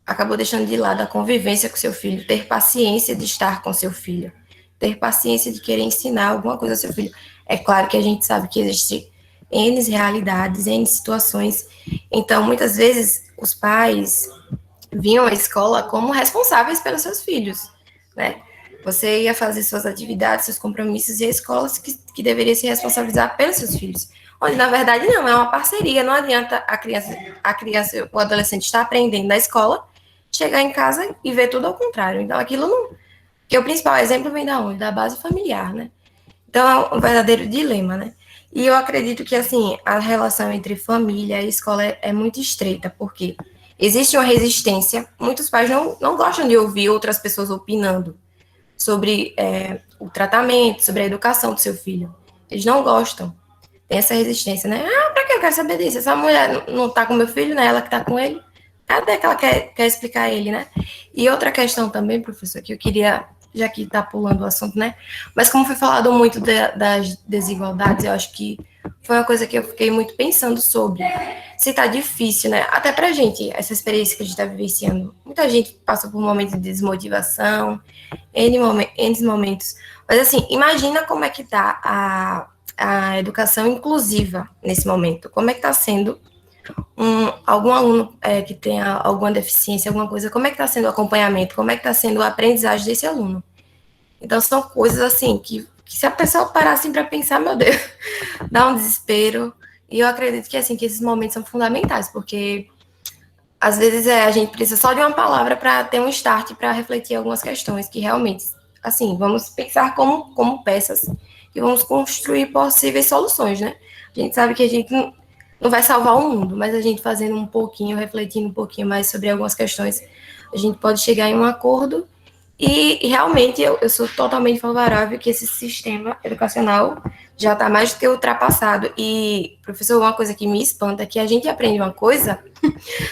acabou deixando de lado a convivência com seu filho, ter paciência de estar com seu filho, ter paciência de querer ensinar alguma coisa ao seu filho. É claro que a gente sabe que existem N realidades, N situações, então muitas vezes os pais viam a escola como responsáveis pelos seus filhos, né? Você ia fazer suas atividades, seus compromissos, e a escola que deveria se responsabilizar pelos seus filhos. Onde, na verdade, não, é uma parceria, não adianta a criança, o adolescente estar aprendendo na escola, chegar em casa e ver tudo ao contrário. Então, aquilo não... Porque o principal exemplo vem da onde? Da base familiar, né? Então, é um verdadeiro dilema, né? E eu acredito que, assim, a relação entre família e escola é muito estreita, porque existe uma resistência, muitos pais não gostam de ouvir outras pessoas opinando sobre o tratamento, sobre a educação do seu filho. Eles não gostam. Tem essa resistência, né? Ah, pra que eu quero saber disso? Essa mulher não tá com meu filho, né? Ela que tá com ele. Cadê que ela quer explicar a ele, né? E outra questão também, professor, que eu queria, já que tá pulando o assunto, né? Mas como foi falado muito das desigualdades, eu acho que foi uma coisa que eu fiquei muito pensando sobre. Se tá difícil, né? Até pra gente, essa experiência que a gente tá vivenciando. Muita gente passa por momentos de desmotivação, N momentos. Mas, assim, imagina como é que tá a educação inclusiva nesse momento. Como é que está sendo algum aluno que tenha alguma deficiência, alguma coisa, como é que está sendo o acompanhamento, como é que está sendo a aprendizagem desse aluno. Então, são coisas assim que se a pessoa parar assim para pensar, meu Deus, dá um desespero. E eu acredito que, assim, que esses momentos são fundamentais, porque às vezes a gente precisa só de uma palavra para ter um start, para refletir algumas questões que realmente, assim, vamos pensar como peças e vamos construir possíveis soluções, né? A gente sabe que a gente não vai salvar o mundo, mas a gente fazendo um pouquinho, refletindo um pouquinho mais sobre algumas questões, a gente pode chegar em um acordo e realmente eu sou totalmente favorável que esse sistema educacional já está mais do que ultrapassado. E, professor, uma coisa que me espanta é que a gente aprende uma coisa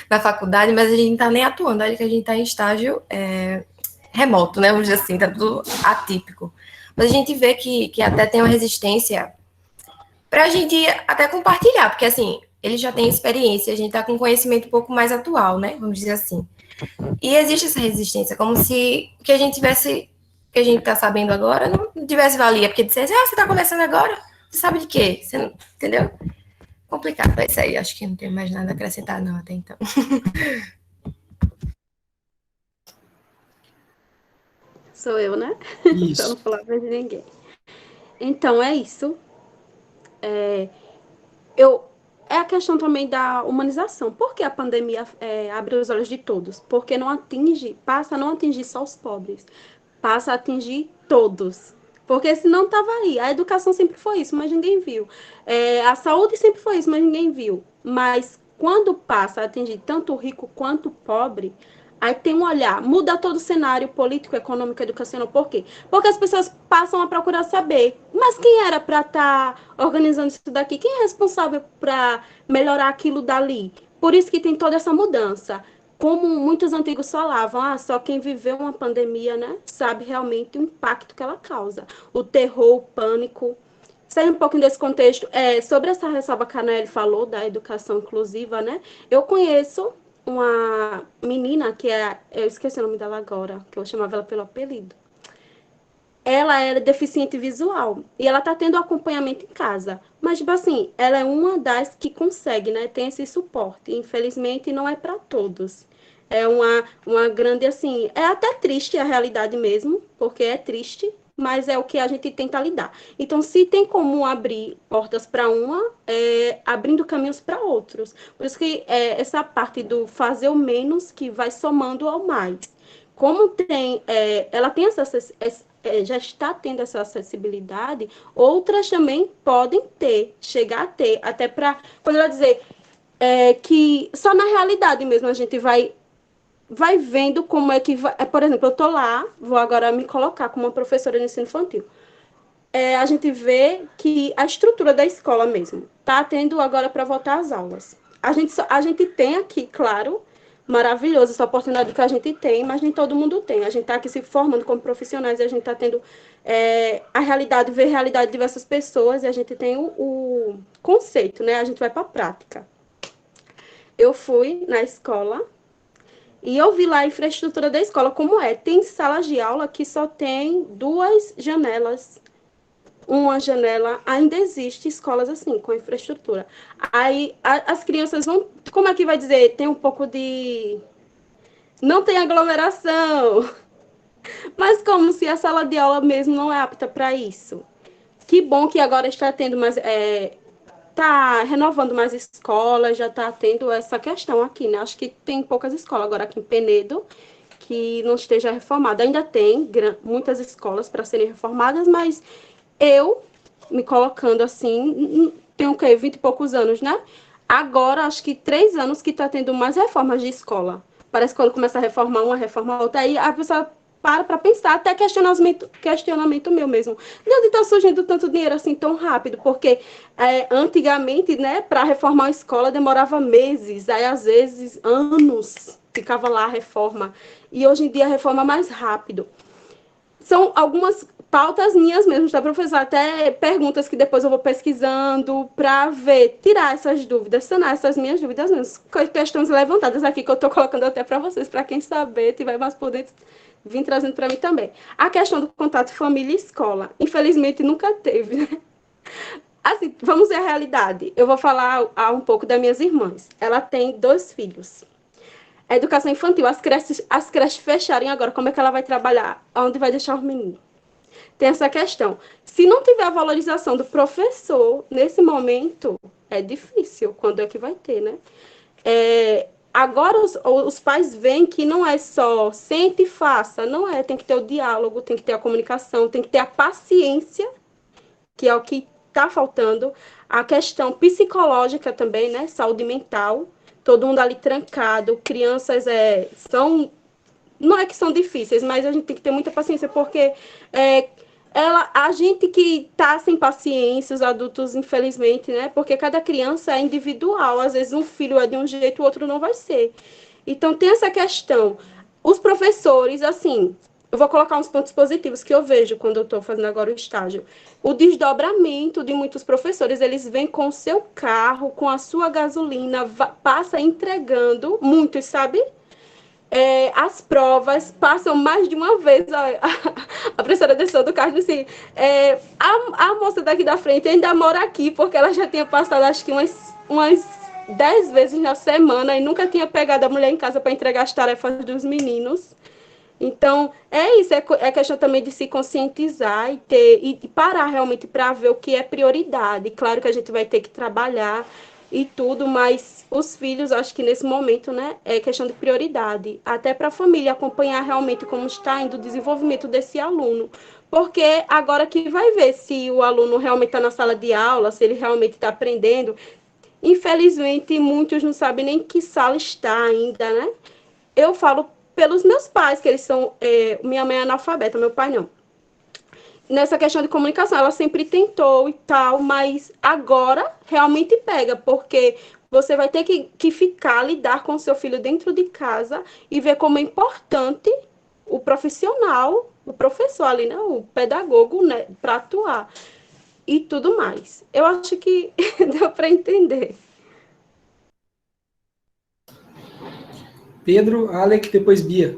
na faculdade, mas a gente não está nem atuando, olha que a gente está em estágio remoto, né? Vamos dizer assim, está tudo atípico. Mas a gente vê que até tem uma resistência para a gente até compartilhar, porque, assim, ele já tem experiência, a gente está com conhecimento um pouco mais atual, né? Vamos dizer assim. E existe essa resistência, como se o que a gente tivesse, que a gente está sabendo agora, não tivesse valia, porque dissesse, você está começando agora, você sabe de quê? Você não, entendeu? Complicado, é isso aí, acho que não tem mais nada a acrescentar, não, até então. Sou eu, né? Isso. Pra não falar mais de ninguém. Então, é isso. É a questão também da humanização. Por que a pandemia abre os olhos de todos? Porque passa a não atingir só os pobres, passa a atingir todos. Porque senão estava aí. A educação sempre foi isso, mas ninguém viu. A saúde sempre foi isso, mas ninguém viu. Mas quando passa a atingir tanto o rico quanto o pobre, aí tem um olhar, muda todo o cenário político, econômico, educacional. Por quê? Porque as pessoas passam a procurar saber, mas quem era para estar organizando isso daqui? Quem é responsável para melhorar aquilo dali? Por isso que tem toda essa mudança. Como muitos antigos falavam, só quem viveu uma pandemia, né, sabe realmente o impacto que ela causa. O terror, o pânico. Saindo um pouquinho desse contexto, sobre essa ressalva que a Anaeli falou, da educação inclusiva, né, eu conheço uma menina eu esqueci o nome dela agora, que eu chamava ela pelo apelido. Ela era deficiente visual e ela tá tendo acompanhamento em casa. Mas, tipo assim, ela é uma das que consegue, né? Tem esse suporte. Infelizmente, não é para todos. É uma grande, assim, é até triste a realidade mesmo, porque é triste, mas é o que a gente tenta lidar. Então, se tem como abrir portas para abrindo caminhos para outros. Por isso que essa parte do fazer o menos que vai somando ao mais. Como ela tem já está tendo essa acessibilidade, outras também podem chegar a ter, até para, quando ela dizer que só na realidade mesmo a gente vai vendo como é que vai. Por exemplo, eu estou lá, vou agora me colocar como uma professora de ensino infantil. A gente vê que a estrutura da escola mesmo está tendo agora para voltar às aulas. A gente tem aqui, claro, maravilhoso essa oportunidade que a gente tem, mas nem todo mundo tem. A gente está aqui se formando como profissionais e a gente está tendo ver a realidade de diversas pessoas e a gente tem o conceito, né? A gente vai para a prática. Eu fui na escola e eu vi lá a infraestrutura da escola como é. Tem salas de aula que só tem 2 janelas. Uma janela, ainda existe escolas assim, com infraestrutura. Aí as crianças vão, como é que vai dizer? Tem um pouco de... Não tem aglomeração. Mas como se a sala de aula mesmo não é apta para isso. Que bom que agora está tendo mais... Está renovando mais escolas, já está tendo essa questão aqui, né? Acho que tem poucas escolas agora aqui em Penedo que não esteja reformada. Ainda tem muitas escolas para serem reformadas, mas eu me colocando assim, tenho o quê? 20 e poucos anos, né? Agora, acho que 3 anos que está tendo mais reformas de escola. Parece que quando começa a reformar uma, reforma outra, aí a pessoa para pensar, até questionamento meu mesmo. De onde está surgindo tanto dinheiro assim tão rápido? Porque antigamente, né, para reformar uma escola demorava meses, aí às vezes anos ficava lá a reforma. E hoje em dia a reforma é mais rápido. São algumas pautas minhas mesmo, tá, professor? Até perguntas que depois eu vou pesquisando para ver, tirar essas dúvidas, sanar essas minhas dúvidas mesmo. Questões levantadas aqui que eu estou colocando até para vocês, para quem saber, tiver mais por dentro, vim trazendo para mim também. A questão do contato família e escola, infelizmente nunca teve, né? Assim, vamos ver a realidade. Eu vou falar um pouco das minhas irmãs. Ela tem 2 filhos. A educação infantil, as creches fecharem agora, como é que ela vai trabalhar? Onde vai deixar os meninos? Tem essa questão. Se não tiver a valorização do professor, nesse momento, é difícil. Quando é que vai ter, né? Agora os pais veem que não é só sente e faça, não é. Tem que ter o diálogo, tem que ter a comunicação, tem que ter a paciência, que é o que está faltando. A questão psicológica também, né? Saúde mental. Todo mundo ali trancado. Crianças são... Não é que são difíceis, mas a gente tem que ter muita paciência, porque a gente que está sem paciência, os adultos, infelizmente, né? Porque cada criança é individual. Às vezes um filho é de um jeito, o outro não vai ser. Então, tem essa questão. Os professores, assim, eu vou colocar uns pontos positivos que eu vejo quando eu estou fazendo agora o estágio. O desdobramento de muitos professores, eles vêm com o seu carro, com a sua gasolina, passa entregando, muitos, sabe? As provas passam mais de uma vez. A professora desceu do carro e disse assim, a moça daqui da frente ainda mora aqui, porque ela já tinha passado acho que umas 10 vezes na semana e nunca tinha pegado a mulher em casa para entregar as tarefas dos meninos. Então, é isso, é questão também de se conscientizar e parar realmente para ver o que é prioridade. Claro que a gente vai ter que trabalhar e tudo, mas os filhos, acho que nesse momento, né, é questão de prioridade, até para a família acompanhar realmente como está indo o desenvolvimento desse aluno, porque agora que vai ver se o aluno realmente está na sala de aula, se ele realmente está aprendendo. Infelizmente, muitos não sabem nem que sala está ainda, né? Eu falo pelos meus pais, que eles são... minha mãe é analfabeta, meu pai não. Nessa questão de comunicação, ela sempre tentou e tal, mas agora realmente pega, porque você vai ter que ficar, lidar com o seu filho dentro de casa e ver como é importante o profissional, o professor ali, né, o pedagogo, né, para atuar e tudo mais. Eu acho que deu para entender. Pedro, Alec, depois Bia.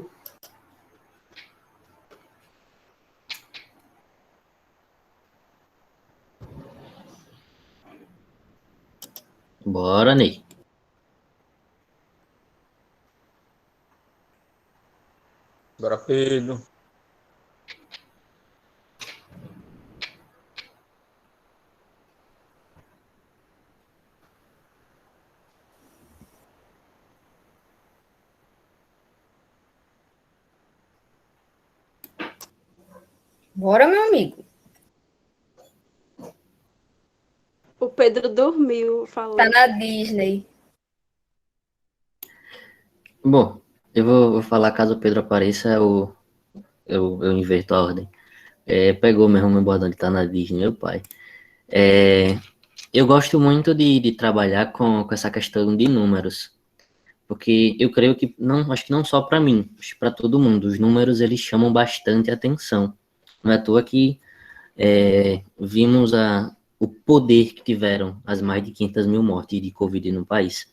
Bora, Ney. Bora, Pedro. Bora, meu amigo. O Pedro dormiu, falou. Tá na Disney. Bom, eu vou falar, caso o Pedro apareça, eu inverto a ordem. Pegou mesmo meu bordão de tá na Disney, meu pai. Eu gosto muito de trabalhar com essa questão de números, porque eu creio que, acho que não só para mim, acho para todo mundo, os números eles chamam bastante atenção. Não é à toa que vimos o poder que tiveram as mais de 500 mil mortes de Covid no país.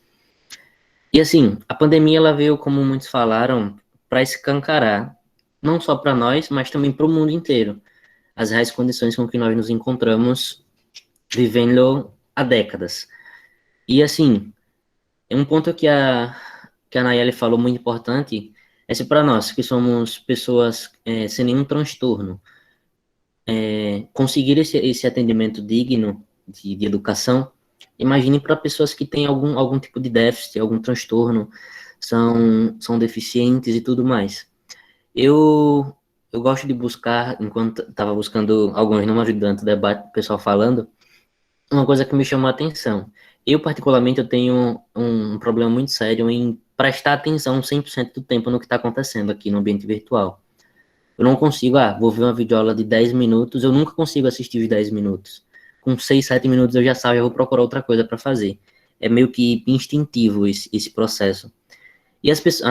E assim, a pandemia ela veio, como muitos falaram, para escancarar, não só para nós, mas também para o mundo inteiro, as reais condições com que nós nos encontramos vivendo há décadas. E assim, um ponto que a Nayeli falou muito importante é se para nós, que somos pessoas sem nenhum transtorno, conseguir esse atendimento digno de educação, imagine para pessoas que têm algum tipo de déficit, algum transtorno, são deficientes e tudo mais. Eu eu gosto de buscar, enquanto estava buscando alguns nomes durante o debate, o pessoal falando, uma coisa que me chamou a atenção. Eu, particularmente, eu tenho um problema muito sério em prestar atenção 100% do tempo no que está acontecendo aqui no ambiente virtual. Eu não consigo, vou ver uma videoaula de 10 minutos, eu nunca consigo assistir os 10 minutos. Com 6, 7 minutos eu já saio, eu vou procurar outra coisa para fazer. É meio que instintivo esse processo. E as pessoas,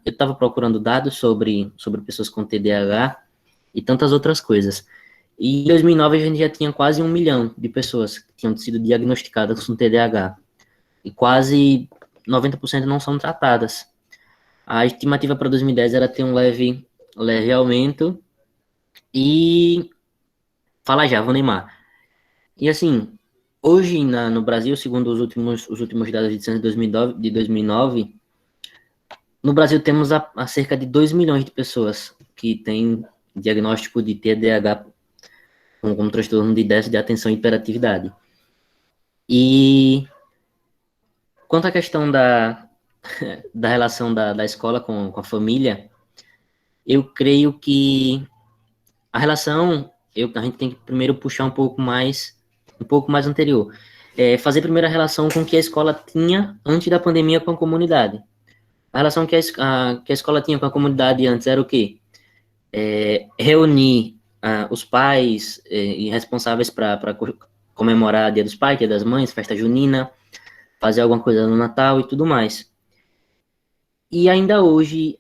eu estava procurando dados sobre pessoas com TDAH e tantas outras coisas. E em 2009 a gente já tinha quase 1 milhão de pessoas que tinham sido diagnosticadas com TDAH. E quase 90% não são tratadas. A estimativa para 2010 era ter um leve aumento. E fala já, vou Neymar. E assim, hoje no Brasil, segundo os últimos dados de censo de 2009, no Brasil temos a cerca de 2 milhões de pessoas que têm diagnóstico de TDAH com transtorno de déficit de atenção e hiperatividade. E quanto à questão da relação da escola com a família, eu creio que a relação, a gente tem que primeiro puxar um pouco mais anterior. Fazer primeiro a relação com que a escola tinha antes da pandemia com a comunidade. A relação que a escola tinha com a comunidade antes era o quê? Reunir os pais e responsáveis para comemorar Dia dos Pais, Dia das Mães, festa junina, fazer alguma coisa no Natal e tudo mais. E ainda hoje,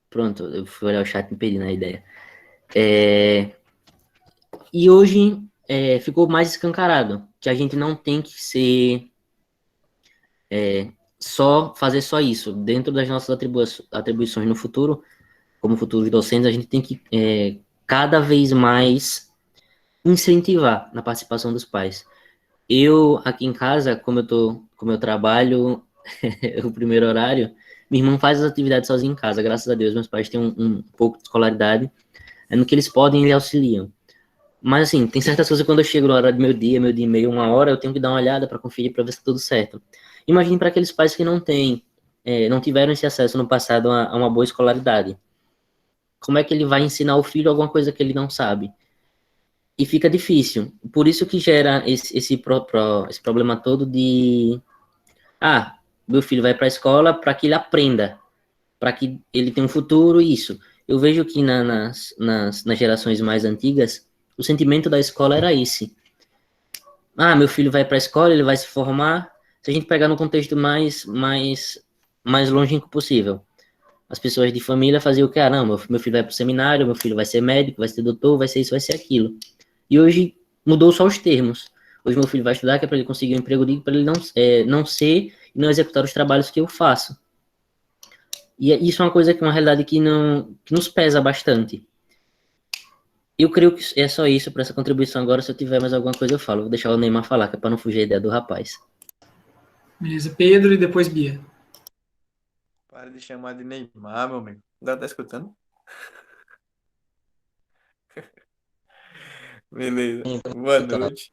pronto, eu fui olhar o chat e me perdi na ideia. E hoje ficou mais escancarado, que a gente não tem que ser fazer só isso. Dentro das nossas atribuições no futuro, como futuros docentes, a gente tem que cada vez mais incentivar na participação dos pais. Eu, aqui em casa, como eu trabalho o primeiro horário, minha irmã faz as atividades sozinha em casa, graças a Deus, meus pais têm um pouco de escolaridade, no que eles podem, eles auxiliam. Mas, assim, tem certas coisas que quando eu chego na hora do meu dia e meio, 1 hora, eu tenho que dar uma olhada para conferir, para ver se tá tudo certo. Imagine para aqueles pais que não tiveram esse acesso no passado a uma boa escolaridade. Como é que ele vai ensinar o filho alguma coisa que ele não sabe? E fica difícil. Por isso que gera esse problema todo de... meu filho vai para a escola para que ele aprenda, para que ele tenha um futuro, isso. Eu vejo que nas gerações mais antigas, o sentimento da escola era esse. Meu filho vai para a escola, ele vai se formar. Se a gente pegar no contexto mais longínquo possível, as pessoas de família faziam o quê? Não, meu filho vai para o seminário, meu filho vai ser médico, vai ser doutor, vai ser isso, vai ser aquilo. E hoje mudou só os termos. Hoje meu filho vai estudar, que é para ele conseguir um emprego digno, para ele não ser e não executar os trabalhos que eu faço. E isso é uma realidade que nos pesa bastante. Eu creio que é só isso para essa contribuição agora. Se eu tiver mais alguma coisa, eu falo. Vou deixar o Neymar falar, que é para não fugir a ideia do rapaz. Beleza, Pedro e depois Bia. Para de chamar de Neymar, meu amigo. Ainda tá escutando? Beleza. Boa noite.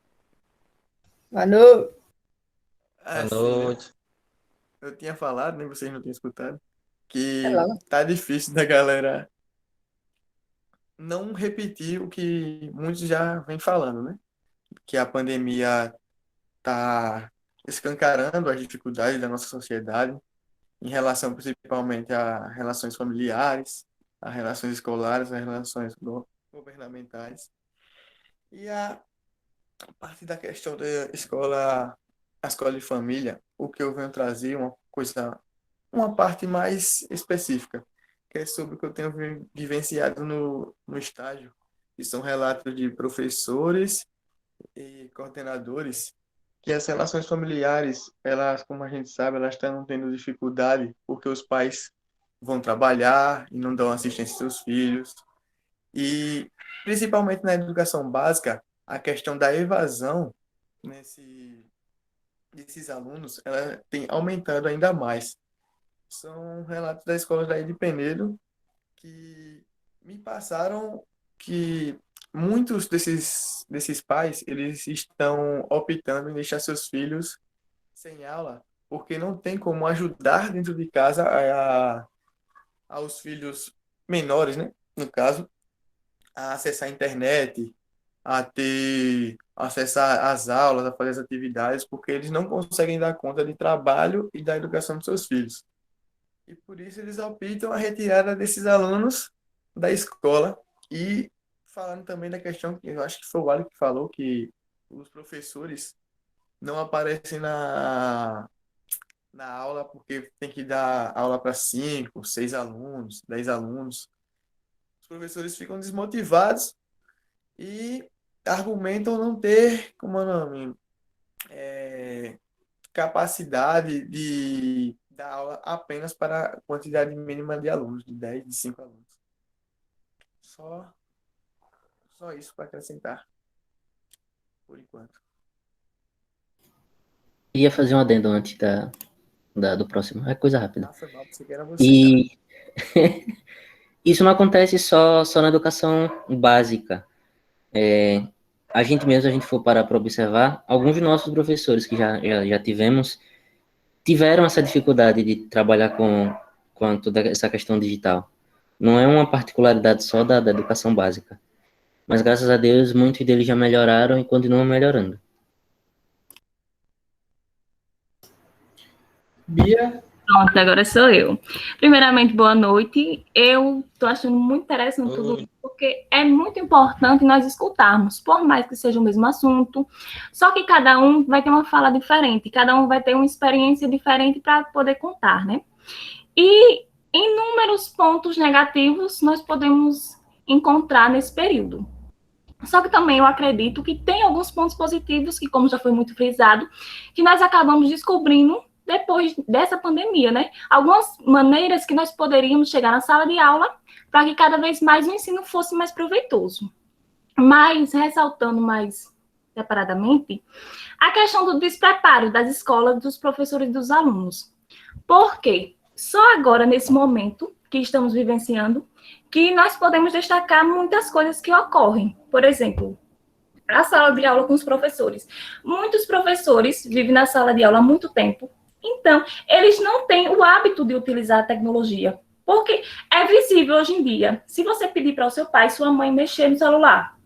Boa noite. Boa noite. Eu tinha falado, nem vocês não tinham escutado, que Hello. tá difícil da galera não repetir o que muitos já vêm falando, né? Que a pandemia tá escancarando as dificuldades da nossa sociedade em relação principalmente a relações familiares, a relações escolares, a relações governamentais. E a partir da questão da escola, a escola de família, o que eu venho trazer uma parte mais específica, que é sobre o que eu tenho vivenciado no estágio, que são relatos de professores e coordenadores, que as relações familiares, elas, como a gente sabe, elas estão tendo dificuldade porque os pais vão trabalhar e não dão assistência aos seus filhos. E, principalmente na educação básica, a questão da evasão desses alunos, ela tem aumentado ainda mais. São relatos da escola daí de Penedo que me passaram que muitos desses pais, eles estão optando em deixar seus filhos sem aula, porque não tem como ajudar dentro de casa aos filhos menores, né, no caso, a acessar a internet, a ter acessar as aulas, a fazer as atividades, porque eles não conseguem dar conta de trabalho e da educação dos seus filhos. E por isso eles optam a retirada desses alunos da escola. E falando também da questão, que eu acho que foi o Ali que falou, que os professores não aparecem na aula porque tem que dar aula para 5, 6 alunos, 10 alunos. Os professores ficam desmotivados e argumentam não ter, como é o nome, capacidade de dar aula apenas para a quantidade mínima de alunos, de 10, de 5 alunos. Só isso para acrescentar, por enquanto. Queria fazer um adendo antes do próximo. É coisa rápida. Foi mal, você que era você, E isso não acontece só na educação básica. A gente mesmo, a gente for parar para observar, alguns dos nossos professores que já tiveram essa dificuldade de trabalhar com toda essa questão digital. Não é uma particularidade só da educação básica. Mas, graças a Deus, muitos deles já melhoraram e continuam melhorando. Bia? Pronto, agora sou eu. Primeiramente, boa noite. Eu estou achando muito interessante tudo isso, porque é muito importante nós escutarmos, por mais que seja o mesmo assunto, só que cada um vai ter uma fala diferente, cada um vai ter uma experiência diferente para poder contar, né? E inúmeros pontos negativos nós podemos encontrar nesse período. Só que também eu acredito que tem alguns pontos positivos, que como já foi muito frisado, que nós acabamos descobrindo depois dessa pandemia, né? Algumas maneiras que nós poderíamos chegar na sala de aula para que cada vez mais o ensino fosse mais proveitoso. Mas, ressaltando mais separadamente, a questão do despreparo das escolas, dos professores e dos alunos. Por quê? Só agora, nesse momento que estamos vivenciando, que nós podemos destacar muitas coisas que ocorrem. Por exemplo, a sala de aula com os professores. Muitos professores vivem na sala de aula há muito tempo, então, eles não têm o hábito de utilizar a tecnologia, porque é visível hoje em dia. Se você pedir para o seu pai e sua mãe mexer no celular,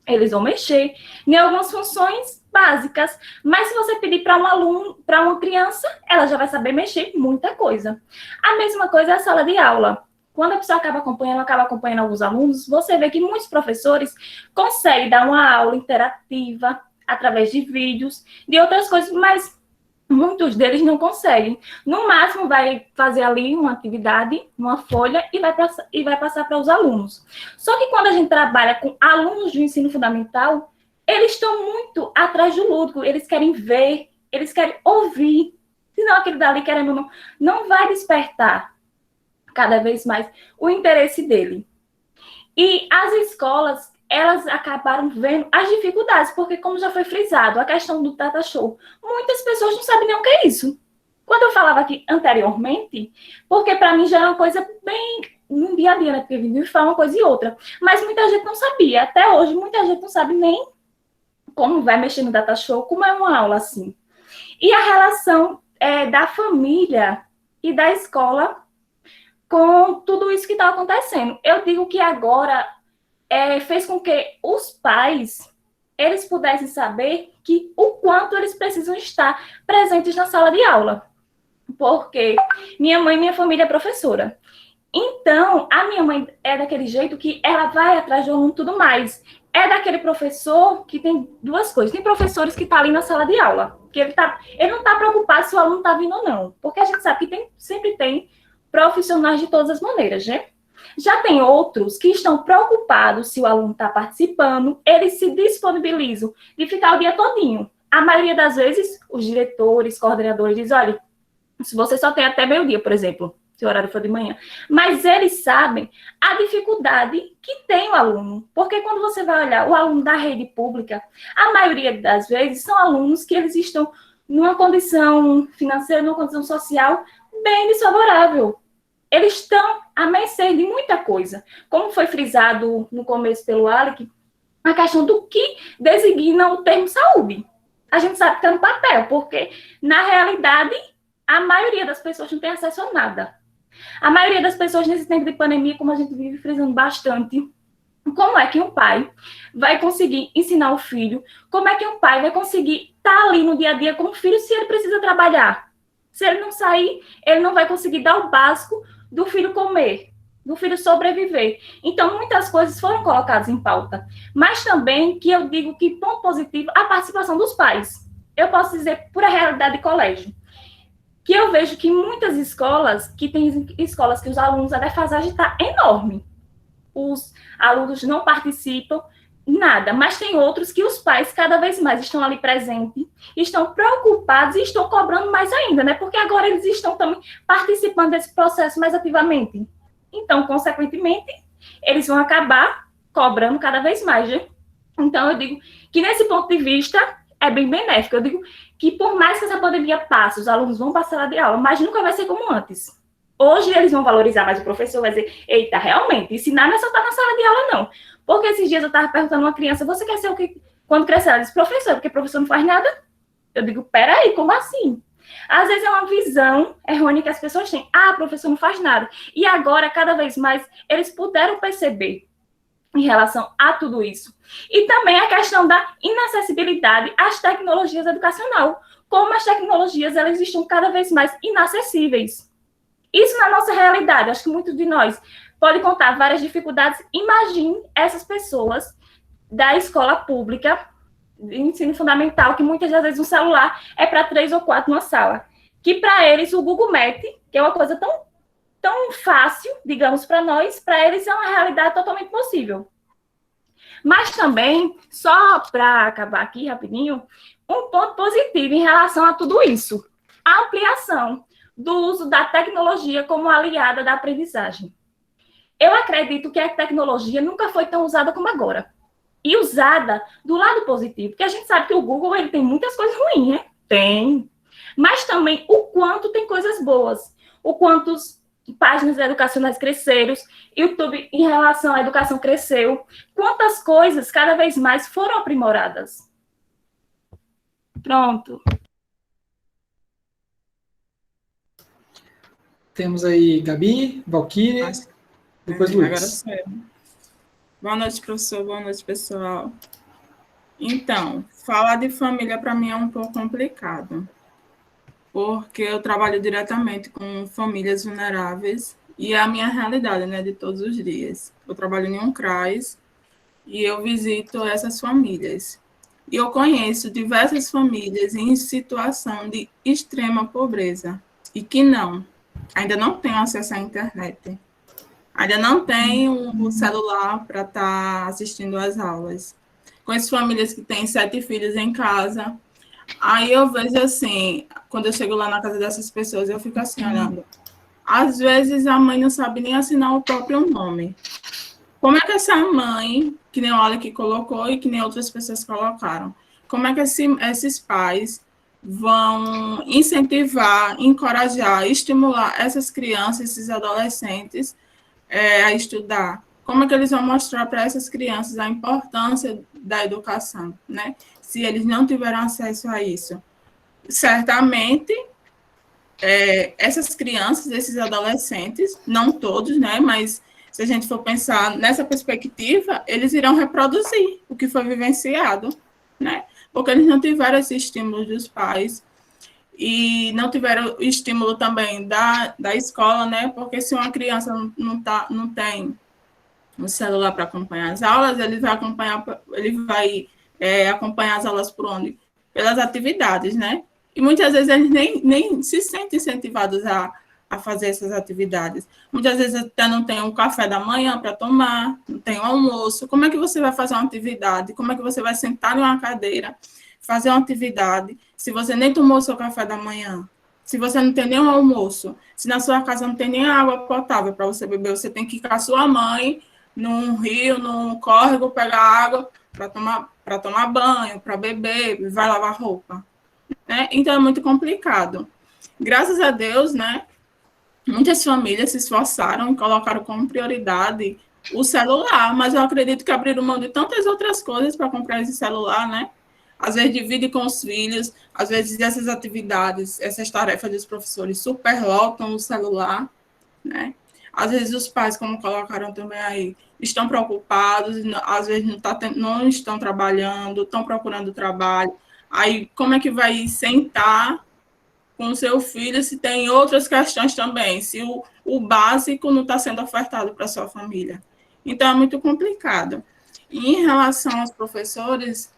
eles vão mexer em algumas funções básicas, mas se você pedir para um aluno, para uma criança, ela já vai saber mexer em muita coisa. A mesma coisa é a sala de aula. Quando a pessoa acaba acompanhando alguns alunos, você vê que muitos professores conseguem dar uma aula interativa através de vídeos, de outras coisas, mas muitos deles não conseguem. No máximo, vai fazer ali uma atividade, uma folha, e vai passar para os alunos. Só que quando a gente trabalha com alunos de ensino fundamental, eles estão muito atrás do lúdico, eles querem ver, eles querem ouvir. Senão aquele dali, querendo ou não vai despertar cada vez mais o interesse dele. E as escolas, elas acabaram vendo as dificuldades, porque, como já foi frisado, a questão do data show, muitas pessoas não sabem nem o que é isso. Quando eu falava aqui anteriormente, porque para mim já era uma coisa bem no dia a dia, né? Porque vive falar uma coisa e outra. Mas muita gente não sabia. Até hoje, muita gente não sabe nem como vai mexer no data show, como é uma aula assim. E a relação da família e da escola com tudo isso que está acontecendo. Eu digo que agora fez com que os pais, eles pudessem saber que o quanto eles precisam estar presentes na sala de aula. Porque minha mãe e minha família é professora. Então, a minha mãe é daquele jeito que ela vai atrás do aluno e tudo mais. É daquele professor que tem duas coisas. Tem professores que estão ali na sala de aula, que ele não está preocupado se o aluno está vindo ou não. Porque a gente sabe que sempre tem profissionais de todas as maneiras, né? Já tem outros que estão preocupados se o aluno está participando, eles se disponibilizam de ficar o dia todinho. A maioria das vezes, os diretores, coordenadores dizem, olha, se você só tem até meio-dia, por exemplo, se o horário for de manhã. Mas eles sabem a dificuldade que tem o aluno. Porque quando você vai olhar o aluno da rede pública, a maioria das vezes são alunos que eles estão numa condição financeira, numa condição social bem desfavorável. Eles estão à mercê de muita coisa. Como foi frisado no começo pelo Alec, a questão do que designa o termo saúde. A gente sabe que está no papel, porque, na realidade, a maioria das pessoas não tem acesso a nada. A maioria das pessoas nesse tempo de pandemia, como a gente vive frisando bastante, como é que um pai vai conseguir ensinar o filho? Como é que um pai vai conseguir estar ali no dia a dia com o filho se ele precisa trabalhar? Se ele não sair, ele não vai conseguir dar o básico do filho comer, do filho sobreviver. Então, muitas coisas foram colocadas em pauta. Mas também, que eu digo que ponto positivo, a participação dos pais. Eu posso dizer, por a realidade de colégio, que eu vejo que muitas escolas, que tem escolas que os alunos, a defasagem está enorme. Os alunos não participam, nada, mas tem outros que os pais cada vez mais estão ali presentes, estão preocupados e estão cobrando mais ainda, né? Porque agora eles estão também participando desse processo mais ativamente. Então, consequentemente, eles vão acabar cobrando cada vez mais, né? Então, eu digo que nesse ponto de vista é bem benéfico. Eu digo que por mais que essa pandemia passe, os alunos vão para a sala de aula, mas nunca vai ser como antes. Hoje eles vão valorizar mais o professor, vai dizer, eita, realmente, ensinar não é só estar na sala de aula, não. Porque esses dias eu estava perguntando a uma criança, você quer ser o que quando crescer? Ela disse, professor, porque professor não faz nada. Eu digo, peraí, como assim? Às vezes é uma visão errônea que as pessoas têm. Ah, professor não faz nada. E agora, cada vez mais, eles puderam perceber em relação a tudo isso. E também a questão da inacessibilidade às tecnologias educacionais. Como as tecnologias, elas estão cada vez mais inacessíveis. Isso na nossa realidade, acho que muitos de nós pode contar várias dificuldades. Imagine essas pessoas da escola pública, de ensino fundamental, que muitas das vezes um celular é para 3 ou 4 numa sala. Que para eles o Google Meet, que é uma coisa tão fácil, digamos, para nós, para eles é uma realidade totalmente possível. Mas também, só para acabar aqui rapidinho, um ponto positivo em relação a tudo isso, a ampliação do uso da tecnologia como aliada da aprendizagem. Eu acredito que a tecnologia nunca foi tão usada como agora. E usada do lado positivo, porque a gente sabe que o Google ele tem muitas coisas ruins, né? Tem. Mas também o quanto tem coisas boas, o quanto páginas educacionais cresceram, YouTube em relação à educação cresceu, quantas coisas cada vez mais foram aprimoradas. Pronto. Temos aí Gabi, Valquíria, depois Luiz. Boa noite, professor. Boa noite, pessoal. Então, falar de família para mim é um pouco complicado, porque eu trabalho diretamente com famílias vulneráveis e é a minha realidade, né, de todos os dias. Eu trabalho em um CRAS e eu visito essas famílias. E eu conheço diversas famílias em situação de extrema pobreza e que ainda não têm acesso à internet. Ainda não tem um celular para estar assistindo às aulas. Conheço famílias que têm 7 filhos em casa. Aí eu vejo assim, quando eu chego lá na casa dessas pessoas, eu fico assim olhando. Às vezes a mãe não sabe nem assinar o próprio nome. Como é que essa mãe, que nem o Ale que colocou e que nem outras pessoas colocaram, como é que esses pais vão incentivar, encorajar, estimular essas crianças, esses adolescentes a estudar? Como é que eles vão mostrar para essas crianças a importância da educação, né? Se eles não tiveram acesso a isso. Certamente, essas crianças, esses adolescentes, não todos, né? Mas se a gente for pensar nessa perspectiva, eles irão reproduzir o que foi vivenciado, né? Porque eles não tiveram esse estímulo dos pais e não tiveram o estímulo também da escola, né? Porque se uma criança não tem um celular para acompanhar as aulas, ele vai acompanhar as aulas por onde? Pelas atividades, né? E muitas vezes eles nem se sentem incentivados a fazer essas atividades. Muitas vezes até não tem um café da manhã para tomar, não tem um almoço. Como é que você vai fazer uma atividade? Como é que você vai sentar em uma cadeira, fazer uma atividade, se você nem tomou seu café da manhã? Se você não tem nenhum almoço, se na sua casa não tem nem água potável para você beber, você tem que ir com a sua mãe num rio, num córrego, pegar água para tomar banho, para beber, vai lavar roupa, né? Então é muito complicado. Graças a Deus, né? Muitas famílias se esforçaram e colocaram como prioridade o celular, mas eu acredito que abriram mão de tantas outras coisas para comprar esse celular, né? Às vezes divide com os filhos, às vezes essas atividades, essas tarefas dos professores superlotam o celular, né? Às vezes os pais, como colocaram também aí, estão preocupados, às vezes não estão trabalhando, estão procurando trabalho. Aí, como é que vai sentar com o seu filho se tem outras questões também, se o básico não está sendo ofertado para a sua família? Então, é muito complicado. E em relação aos professores,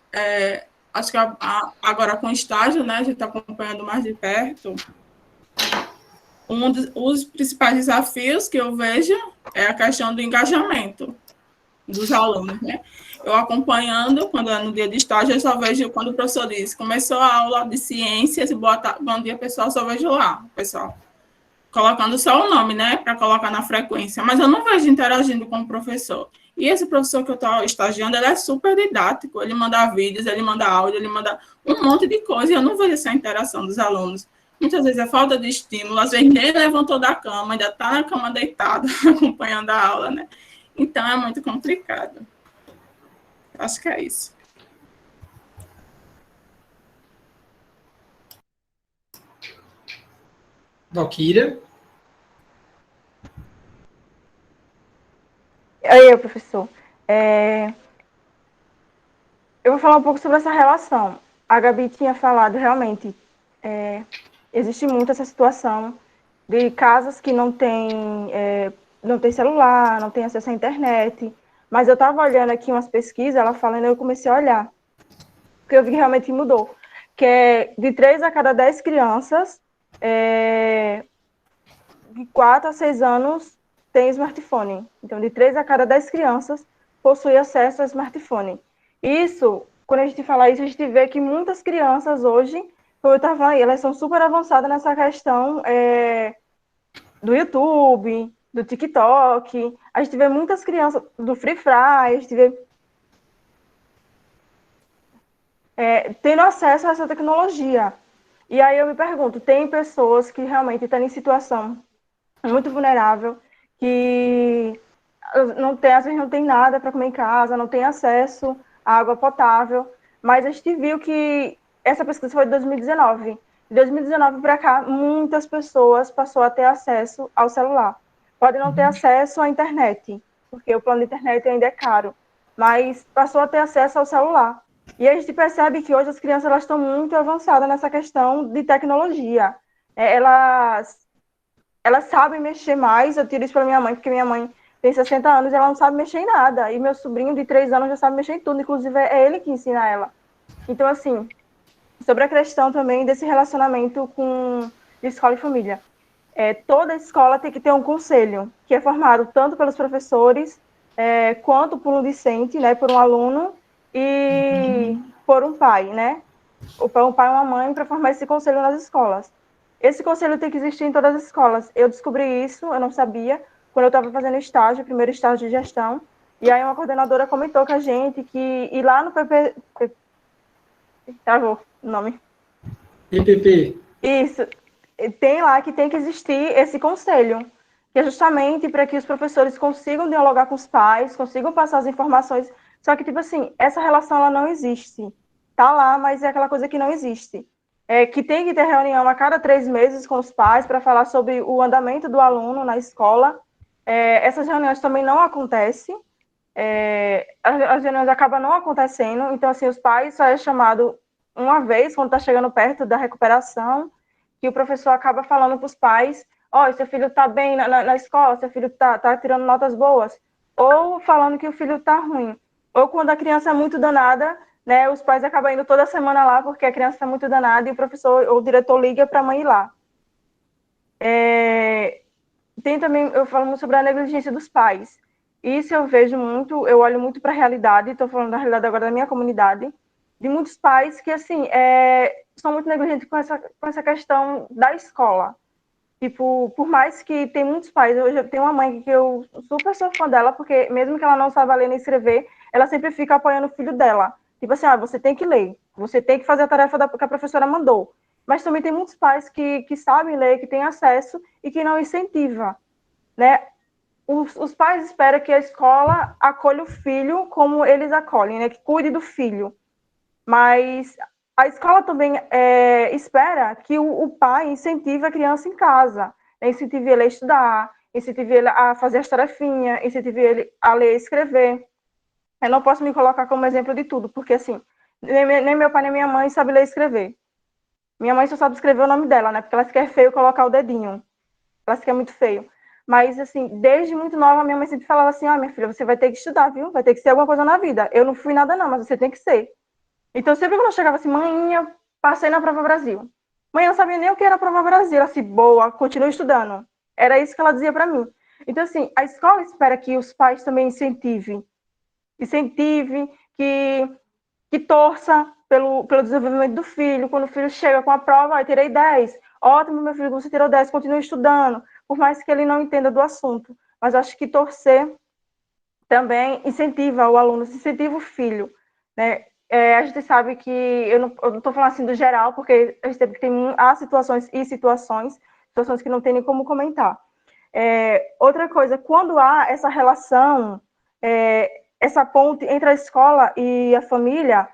acho que agora com o estágio, né, a gente está acompanhando mais de perto, os principais desafios que eu vejo é a questão do engajamento dos alunos, né? Eu acompanhando, quando é no dia de estágio, eu só vejo quando o professor diz, começou a aula de ciências, bom dia, pessoal, só vejo lá, pessoal, colocando só o nome, né, para colocar na frequência, mas eu não vejo interagindo com o professor. E esse professor que eu estou estagiando, ele é super didático, ele manda vídeos, ele manda áudio, ele manda um monte de coisa, e eu não vejo essa interação dos alunos. Muitas vezes é falta de estímulo, às vezes nem levantou da cama, ainda está na cama deitado, acompanhando a aula, né? Então, é muito complicado. Acho que é isso. Valquíria? Oi, professor. Eu vou falar um pouco sobre essa relação. A Gabi tinha falado, realmente, existe muito essa situação de casas que não tem celular, não tem acesso à internet. Mas eu estava olhando aqui umas pesquisas, ela falando, eu comecei a olhar, porque eu vi que realmente mudou. Que é de 3 a cada 10 crianças, de 4 a 6 anos, tem smartphone. Então, de 3 a cada 10 crianças possuem acesso a smartphone. Isso, quando a gente fala isso, a gente vê que muitas crianças hoje, como eu estava falando aí, elas são super avançadas nessa questão do YouTube, do TikTok. A gente vê muitas crianças do Free Fire, a gente vê tendo acesso a essa tecnologia. E aí eu me pergunto, tem pessoas que realmente estão em situação muito vulnerável, que às vezes não tem nada para comer em casa, não tem acesso à água potável, mas a gente viu que essa pesquisa foi de 2019. De 2019 para cá, muitas pessoas passaram a ter acesso ao celular. Pode não ter acesso à internet, porque o plano de internet ainda é caro, mas passou a ter acesso ao celular. E a gente percebe que hoje as crianças elas estão muito avançadas nessa questão de tecnologia. Elas sabem mexer mais, eu tiro isso para minha mãe, porque minha mãe tem 60 anos e ela não sabe mexer em nada. E meu sobrinho de 3 anos já sabe mexer em tudo, inclusive é ele que ensina ela. Então, assim, sobre a questão também desse relacionamento de escola e família. Toda escola tem que ter um conselho, que é formado tanto pelos professores, quanto por um discente, né, por um aluno, e por um pai, né? Ou por um pai ou uma mãe, para formar esse conselho nas escolas. Esse conselho tem que existir em todas as escolas. Eu descobri isso, eu não sabia, quando eu estava fazendo estágio, primeiro estágio de gestão, e aí uma coordenadora comentou com a gente que ir lá no travou o nome. PPP. Isso. Tem lá que tem que existir esse conselho, que é justamente para que os professores consigam dialogar com os pais, consigam passar as informações. Só que, tipo assim, essa relação ela não existe. Tá lá, mas é aquela coisa que não existe. Que tem que ter reunião a cada 3 meses com os pais para falar sobre o andamento do aluno na escola. Essas reuniões também não acontecem. As reuniões acabam não acontecendo. Então, assim, os pais só é chamado uma vez, quando está chegando perto da recuperação, que o professor acaba falando para os pais, seu filho está bem na escola, seu filho está tirando notas boas, ou falando que o filho está ruim. Ou quando a criança é muito danada, né, os pais acabam indo toda semana lá, porque a criança está muito danada, e o professor ou o diretor liga para a mãe ir lá. Tem também, eu falo sobre a negligência dos pais. Isso eu vejo muito, eu olho muito para a realidade, estou falando da realidade agora da minha comunidade, de muitos pais que, assim, são muito negligentes com essa questão da escola. Tipo, por mais que tem muitos pais, eu já tenho uma mãe que eu super sou fã dela, porque mesmo que ela não saiba ler nem escrever, ela sempre fica apoiando o filho dela. Tipo assim, você tem que ler, você tem que fazer a tarefa que a professora mandou. Mas também tem muitos pais que sabem ler, que têm acesso e que não incentivam, né? Os pais esperam que a escola acolha o filho como eles acolhem, né? Que cuide do filho. Mas a escola também espera que o pai incentive a criança em casa, né? Incentive ele a estudar, incentive ele a fazer as tarefinhas, incentive ele a ler e escrever. Eu não posso me colocar como exemplo de tudo, porque assim, nem meu pai nem minha mãe sabem ler e escrever. Minha mãe só sabe escrever o nome dela, né? Porque ela se quer feio colocar o dedinho. Ela se quer muito feio. Mas, assim, desde muito nova, minha mãe sempre falava assim, minha filha, você vai ter que estudar, viu? Vai ter que ser alguma coisa na vida. Eu não fui nada não, mas você tem que ser. Então, sempre quando eu chegava assim, mãe, eu passei na Prova Brasil. Mãe, eu não sabia nem o que era a Prova Brasil. Ela assim, boa, continua estudando. Era isso que ela dizia para mim. Então, assim, a escola espera que os pais também incentivem, que torça pelo desenvolvimento do filho. Quando o filho chega com a prova, eu tirei 10. Ótimo, meu filho, você tirou 10, continue estudando. Por mais que ele não entenda do assunto. Mas acho que torcer também incentiva o aluno, incentiva o filho, né? A gente sabe que, eu não estou falando assim do geral, porque a gente sabe que há situações que não tem nem como comentar. Outra coisa, quando há essa relação, essa ponte entre a escola e a família,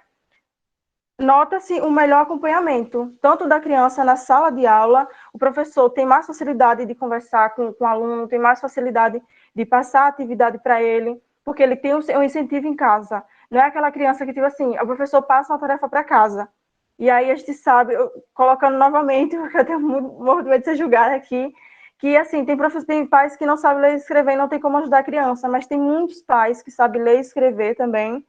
nota-se um melhor acompanhamento, tanto da criança na sala de aula, o professor tem mais facilidade de conversar com o aluno, tem mais facilidade de passar a atividade para ele, porque ele tem um incentivo em casa. Não é aquela criança que, tipo assim, o professor passa uma tarefa para casa. E aí a gente sabe, colocando novamente, porque eu tenho muito medo de ser julgada aqui, que, assim, tem pais que não sabem ler e escrever e não tem como ajudar a criança, mas tem muitos pais que sabem ler e escrever também,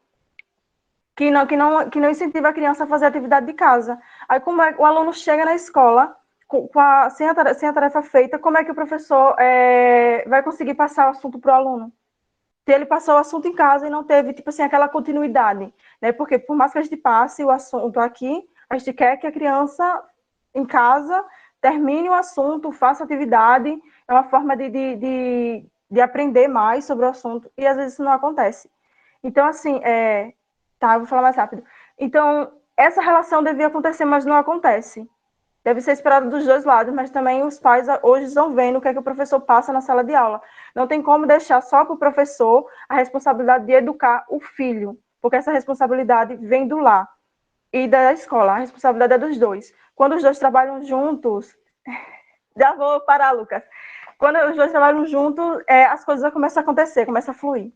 que não incentiva a criança a fazer atividade de casa. Aí, como o aluno chega na escola sem a tarefa feita, como é que o professor vai conseguir passar o assunto para o aluno? Se ele passou o assunto em casa e não teve, tipo assim, aquela continuidade, né? Porque por mais que a gente passe o assunto aqui, a gente quer que a criança, em casa, termine o assunto, faça atividade, é uma forma de aprender mais sobre o assunto, e às vezes isso não acontece. Então, assim, eu vou falar mais rápido. Então, essa relação devia acontecer, mas não acontece. Deve ser esperado dos dois lados, mas também os pais hoje estão vendo o que é que o professor passa na sala de aula. Não tem como deixar só para o professor a responsabilidade de educar o filho, porque essa responsabilidade vem do lar e da escola. A responsabilidade é dos dois. Quando os dois trabalham juntos... Já vou parar, Lucas. Quando os dois trabalham juntos, as coisas começam a acontecer, começam a fluir.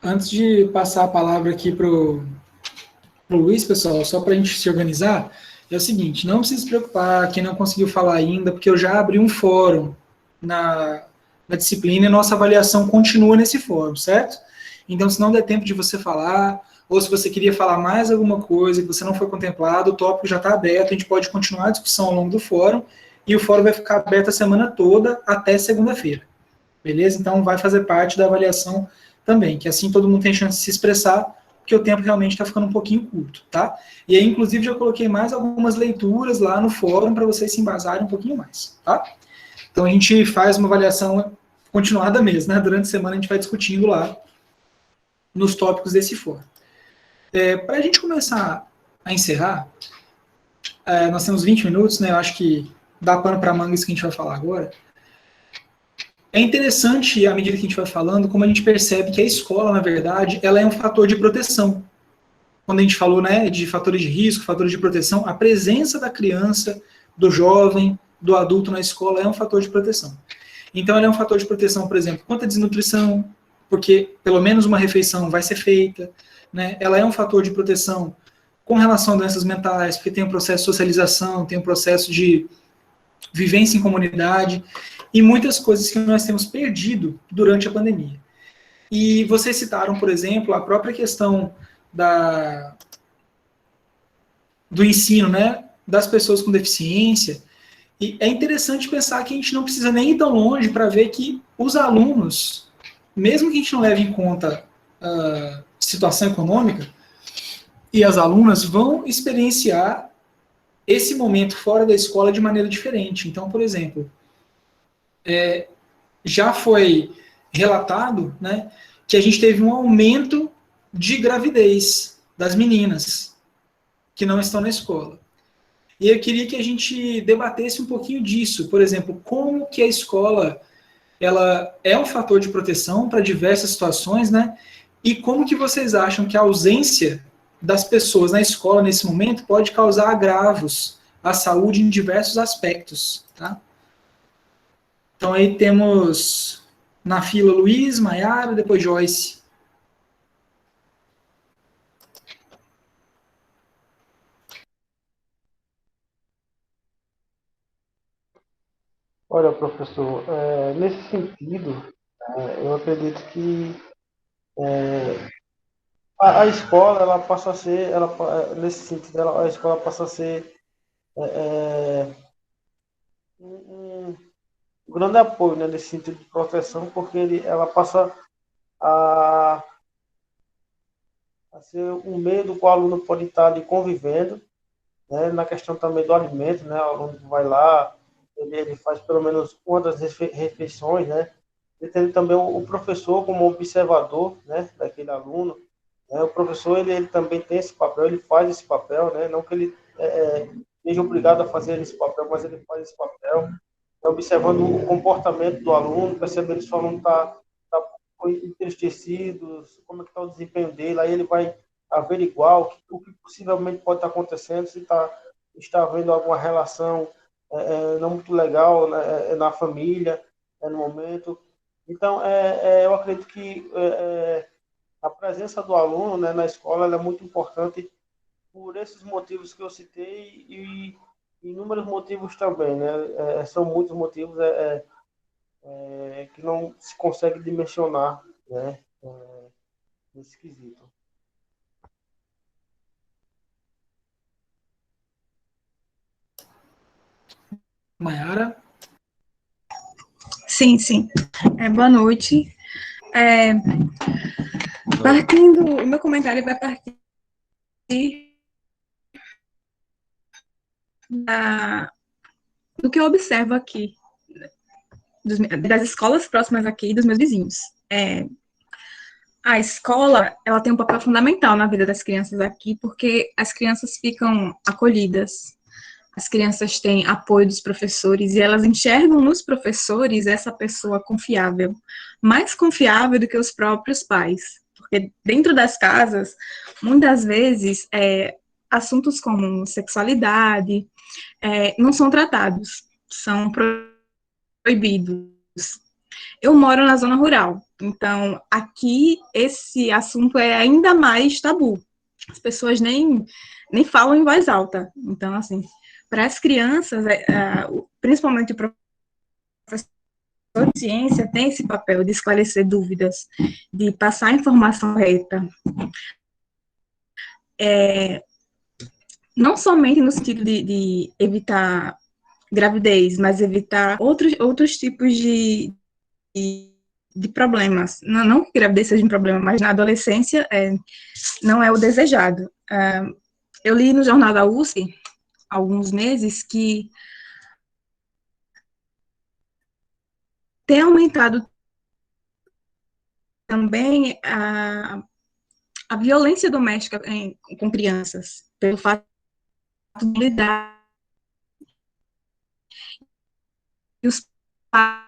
Antes de passar a palavra aqui para o Luiz, pessoal, só para a gente se organizar, é o seguinte, não precisa se preocupar quem não conseguiu falar ainda, porque eu já abri um fórum na disciplina e nossa avaliação continua nesse fórum, certo? Então, se não der tempo de você falar, ou se você queria falar mais alguma coisa que você não foi contemplado, o tópico já está aberto, a gente pode continuar a discussão ao longo do fórum, e o fórum vai ficar aberto a semana toda até segunda-feira, beleza? Então, vai fazer parte da avaliação também, que assim todo mundo tem chance de se expressar, porque o tempo realmente está ficando um pouquinho curto, tá? E aí, inclusive, já coloquei mais algumas leituras lá no fórum para vocês se embasarem um pouquinho mais, tá? Então, a gente faz uma avaliação continuada mesmo, né? Durante a semana a gente vai discutindo lá nos tópicos desse fórum. Para a gente começar a encerrar, nós temos 20 minutos, né? Eu acho que dá pano para manga isso que a gente vai falar agora. É interessante, à medida que a gente vai falando, como a gente percebe que a escola, na verdade, ela é um fator de proteção. Quando a gente falou, né, de fatores de risco, fatores de proteção, a presença da criança, do jovem, do adulto na escola é um fator de proteção. Então, ela é um fator de proteção, por exemplo, contra a desnutrição, porque pelo menos uma refeição vai ser feita, né? Ela é um fator de proteção com relação a doenças mentais, porque tem um processo de socialização, tem um processo de vivência em comunidade, e muitas coisas que nós temos perdido durante a pandemia. E vocês citaram, por exemplo, a própria questão do ensino, né, das pessoas com deficiência, e é interessante pensar que a gente não precisa nem ir tão longe para ver que os alunos, mesmo que a gente não leve em conta a situação econômica, e as alunas vão experienciar esse momento fora da escola de maneira diferente. Então, por exemplo, já foi relatado, né, que a gente teve um aumento de gravidez das meninas que não estão na escola. E eu queria que a gente debatesse um pouquinho disso. Por exemplo, como que a escola ela é um fator de proteção para diversas situações, né? E como que vocês acham que a ausência das pessoas na escola nesse momento pode causar agravos à saúde em diversos aspectos, tá? Então aí temos na fila Luiz, Maiara, depois Joyce. Olha, professor, nesse sentido, eu acredito que a escola, ela passa a ser, nesse sentido, a escola passa a ser um grande apoio, né, nesse sentido de proteção, porque ela passa a, a ser um meio do qual o aluno pode estar ali convivendo, né, na questão também do alimento, né, o aluno vai lá, ele faz pelo menos uma das refeições, né, ele tem também o professor como observador, né, daquele aluno, né, o professor, ele também tem esse papel, ele faz esse papel, né, não que ele seja obrigado a fazer esse papel, mas ele faz esse papel, observando o comportamento do aluno, percebendo se o aluno está entristecido, como é que está o desempenho dele, aí ele vai averiguar o que possivelmente pode estar acontecendo, se está havendo alguma relação não muito legal, né, na família, no momento. Então, eu acredito que a presença do aluno, né, na escola ela é muito importante por esses motivos que eu citei e inúmeros motivos também, né? São muitos motivos que não se consegue dimensionar, né? Nesse quesito. Maiara? Sim, sim. Boa noite. O meu comentário vai partir do que eu observo aqui, das escolas próximas aqui e dos meus vizinhos. A escola, ela tem um papel fundamental na vida das crianças aqui, porque as crianças ficam acolhidas, as crianças têm apoio dos professores e elas enxergam nos professores essa pessoa confiável, mais confiável do que os próprios pais, porque dentro das casas, muitas vezes, assuntos como sexualidade não são tratados, são proibidos. Eu moro na zona rural, então aqui esse assunto é ainda mais tabu. As pessoas nem falam em voz alta. Então, assim, para as crianças, principalmente o professor de ciência tem esse papel de esclarecer dúvidas, de passar a informação correta. Não somente no sentido de evitar gravidez, mas evitar outros tipos de problemas. Não que gravidez seja um problema, mas na adolescência não é o desejado. Eu li no jornal da USP, há alguns meses, que tem aumentado também a violência doméstica com crianças, pelo fato de lidar. E os pais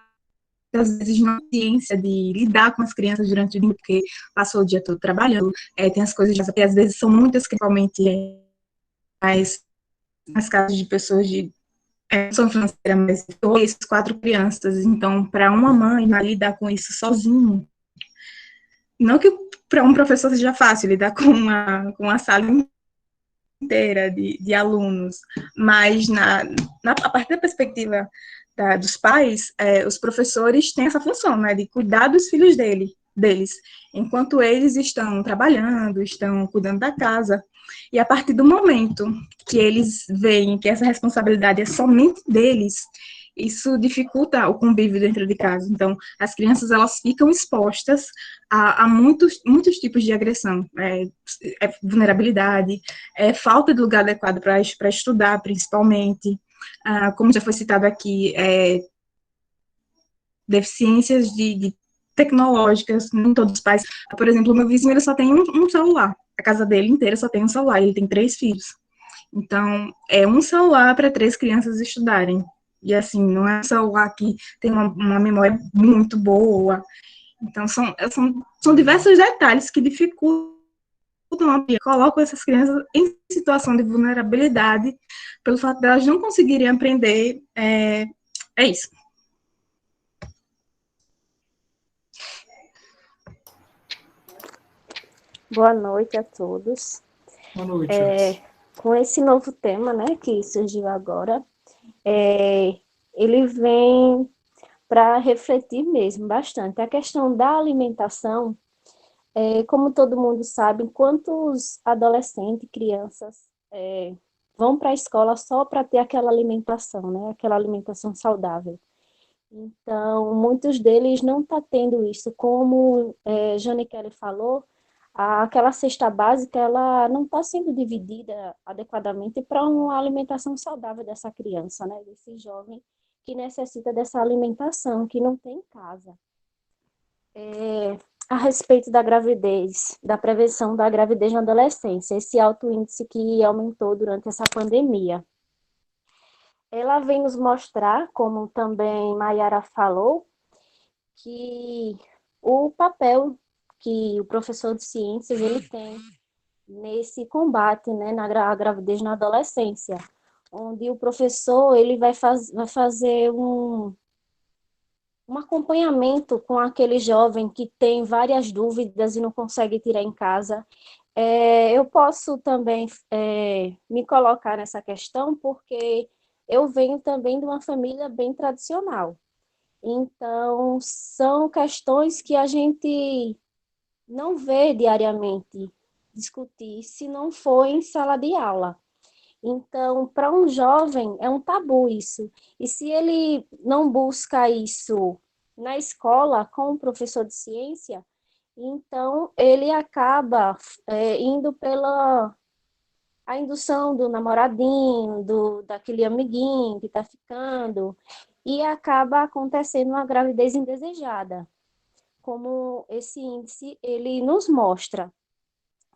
às vezes não têm ciência de lidar com as crianças durante o dia, porque passou o dia todo trabalhando, tem as coisas que às vezes são muitas, principalmente nas casas de pessoas de condição financeira, mas 2, 4 crianças, então para uma mãe lidar com isso sozinho, não que para um professor seja fácil lidar com uma sala inteira de alunos, mas a partir da perspectiva dos pais, os professores têm essa função, né, de cuidar dos filhos deles, enquanto eles estão trabalhando, estão cuidando da casa, e a partir do momento que eles veem que essa responsabilidade é somente deles, isso dificulta o convívio dentro de casa. Então, as crianças, elas ficam expostas a muitos tipos de agressão, vulnerabilidade, falta de lugar adequado para estudar, principalmente, como já foi citado aqui, deficiências de tecnológicas, nem todos os pais. Por exemplo, o meu vizinho, ele só tem um celular, a casa dele inteira só tem um celular, ele tem 3 filhos. Então, é um celular para 3 crianças estudarem. E assim, não é um celular que tem uma memória muito boa. Então, são diversos detalhes que dificultam, colocam essas crianças em situação de vulnerabilidade, pelo fato de elas não conseguirem aprender. É isso. Boa noite a todos. Boa noite, Joyce. Com esse novo tema, né, que surgiu agora, ele vem para refletir mesmo bastante. A questão da alimentação, como todo mundo sabe, quantos adolescentes, crianças vão para a escola só para ter aquela alimentação, né, aquela alimentação saudável. Então, muitos deles não estão tendo isso. Como Jane Kelly falou, aquela cesta básica ela não está sendo dividida adequadamente para uma alimentação saudável dessa criança, né, desse jovem que necessita dessa alimentação, que não tem em casa. A respeito da gravidez, da prevenção da gravidez na adolescência, esse alto índice que aumentou durante essa pandemia. Ela vem nos mostrar, como também Mayara falou, que o papel que o professor de ciências ele tem nesse combate, né, na gravidez na adolescência, onde o professor ele vai fazer um acompanhamento com aquele jovem que tem várias dúvidas e não consegue tirar em casa. Eu posso também me colocar nessa questão porque eu venho também de uma família bem tradicional. Então, são questões que a gente não vê diariamente discutir se não for em sala de aula. Então, para um jovem, é um tabu isso. E se ele não busca isso na escola com o professor de ciência, então ele acaba indo pela a indução do namoradinho, daquele amiguinho que está ficando, e acaba acontecendo uma gravidez indesejada, como esse índice ele nos mostra.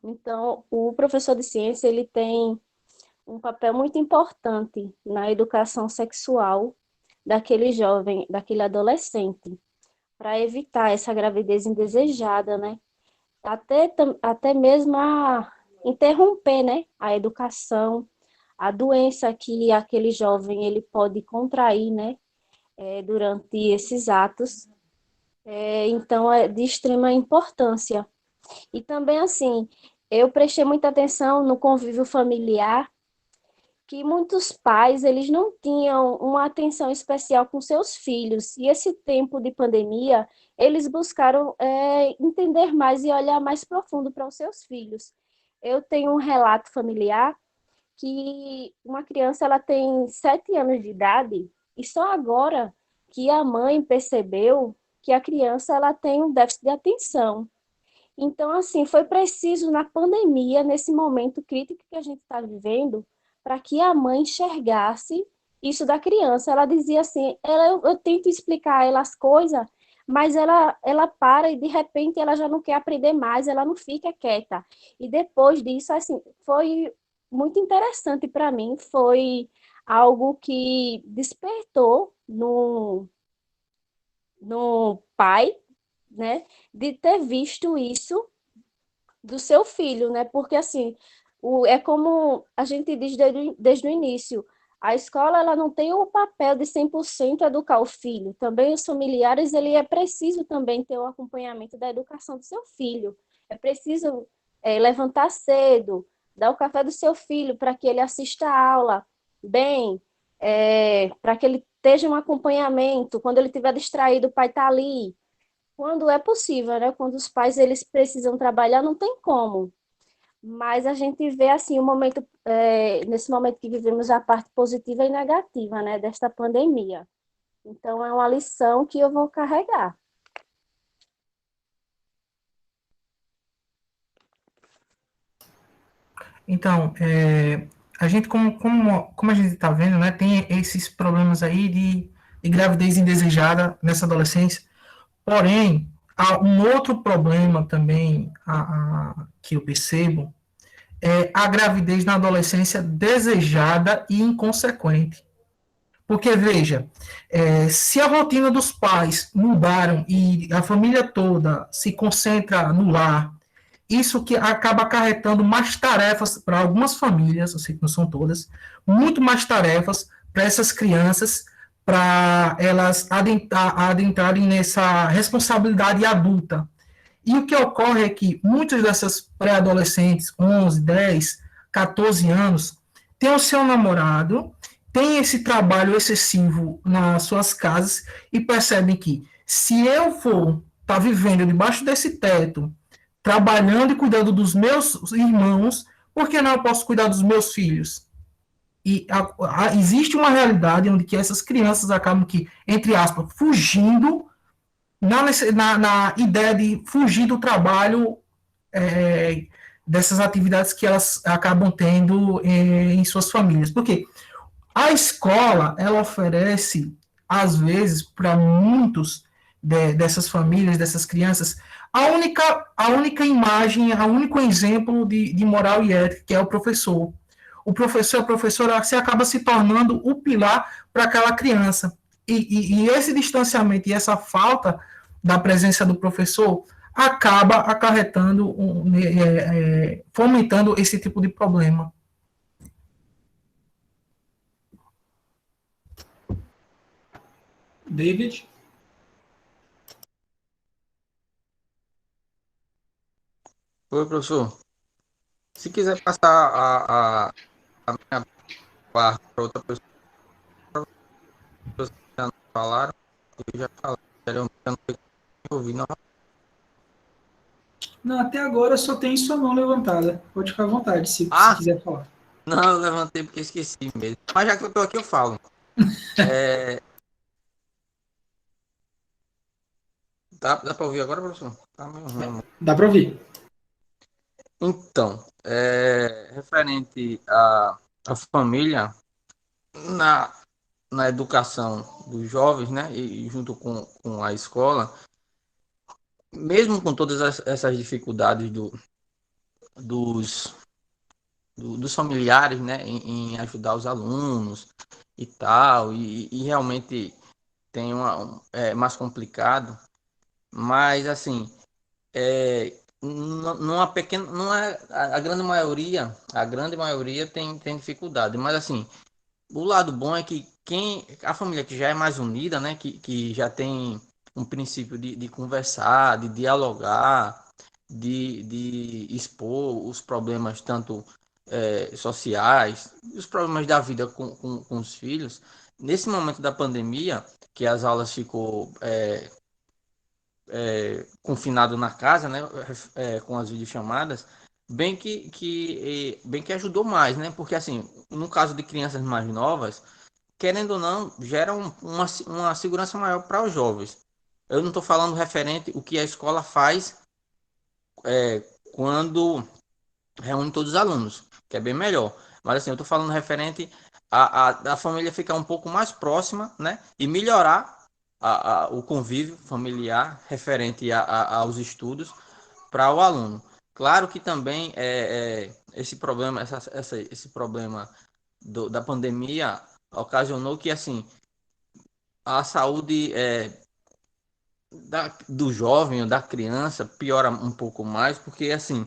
Então, o professor de ciência ele tem um papel muito importante na educação sexual daquele jovem, daquele adolescente, para evitar essa gravidez indesejada, né? Até mesmo interromper, né, a educação, a doença que aquele jovem ele pode contrair, né, durante esses atos. Então, é de extrema importância. E também, assim, eu prestei muita atenção no convívio familiar, que muitos pais, eles não tinham uma atenção especial com seus filhos, e esse tempo de pandemia, eles buscaram entender mais e olhar mais profundo para os seus filhos. Eu tenho um relato familiar que uma criança ela tem 7 anos de idade, e só agora que a mãe percebeu que a criança ela tem um déficit de atenção. Então, assim, foi preciso na pandemia, nesse momento crítico que a gente está vivendo, para que a mãe enxergasse isso da criança. Ela dizia assim, eu tento explicar a ela as coisas, mas ela para e de repente ela já não quer aprender mais, ela não fica quieta. E depois disso, assim, foi muito interessante para mim, foi algo que despertou no pai, né, de ter visto isso do seu filho, né, porque assim, é como a gente diz desde o início, a escola ela não tem o papel de 100% educar o filho, também os familiares, ele é preciso também ter o acompanhamento da educação do seu filho, é preciso levantar cedo, dar o café do seu filho para que ele assista a aula bem, para que ele esteja um acompanhamento, quando ele estiver distraído, o pai está ali, quando é possível, né? Quando os pais eles precisam trabalhar, não tem como. Mas a gente vê assim o momento, nesse momento que vivemos, a parte positiva e negativa, né, desta pandemia. Então é uma lição que eu vou carregar. Então, a gente, como a gente está vendo, né, tem esses problemas aí de gravidez indesejada nessa adolescência. Porém, há um outro problema também que eu percebo, é a gravidez na adolescência desejada e inconsequente. Porque, veja, se a rotina dos pais mudaram e a família toda se concentra no lar, isso que acaba acarretando mais tarefas para algumas famílias, eu sei que não são todas, muito mais tarefas para essas crianças, para elas adentrarem nessa responsabilidade adulta. E o que ocorre é que muitas dessas pré-adolescentes, 11, 10, 14 anos, têm o seu namorado, têm esse trabalho excessivo nas suas casas e percebem que se eu for estar vivendo debaixo desse teto, trabalhando e cuidando dos meus irmãos, por que não eu posso cuidar dos meus filhos? E existe uma realidade onde que essas crianças acabam que, entre aspas, fugindo na ideia de fugir do trabalho, dessas atividades que elas acabam tendo em suas famílias. Porque a escola, ela oferece, às vezes, para muitos dessas famílias, dessas crianças, a única imagem, o único exemplo de moral e ética, que é o professor. O professor, a professora, se acaba se tornando o pilar para aquela criança. E esse distanciamento e essa falta da presença do professor acaba acarretando, fomentando esse tipo de problema. David? Oi, professor. Se quiser passar a minha parte para outra pessoa, vocês já não falaram, eu já falei. Eu não ouvi, não. Não, até agora só tem sua mão levantada. Pode ficar à vontade, se quiser falar. Não, eu levantei porque esqueci mesmo. Mas já que eu estou aqui, eu falo. Dá para ouvir agora, professor? Dá para ouvir. Então, referente à família, na educação dos jovens, né, e junto com a escola, mesmo com todas essas dificuldades dos familiares, né, em ajudar os alunos e tal, e realmente tem mais complicado, mas assim, numa pequena, não é a grande maioria tem dificuldade, mas assim, o lado bom é que a família que já é mais unida, né, que já tem um princípio de conversar, de dialogar, de expor os problemas tanto sociais, os problemas da vida com os filhos. Nesse momento da pandemia, que as aulas ficou confinado na casa, né, com as videochamadas, bem que ajudou mais, né? Porque assim, no caso de crianças mais novas, querendo ou não, gera uma segurança maior para os jovens. Eu não estou falando referente o que a escola faz quando reúne todos os alunos, que é bem melhor. Mas assim, eu estou falando referente a família ficar um pouco mais próxima, né? E melhorar o convívio familiar referente aos estudos para o aluno. Claro que também esse problema, esse problema da pandemia ocasionou que assim a saúde do jovem ou da criança piora um pouco mais, porque assim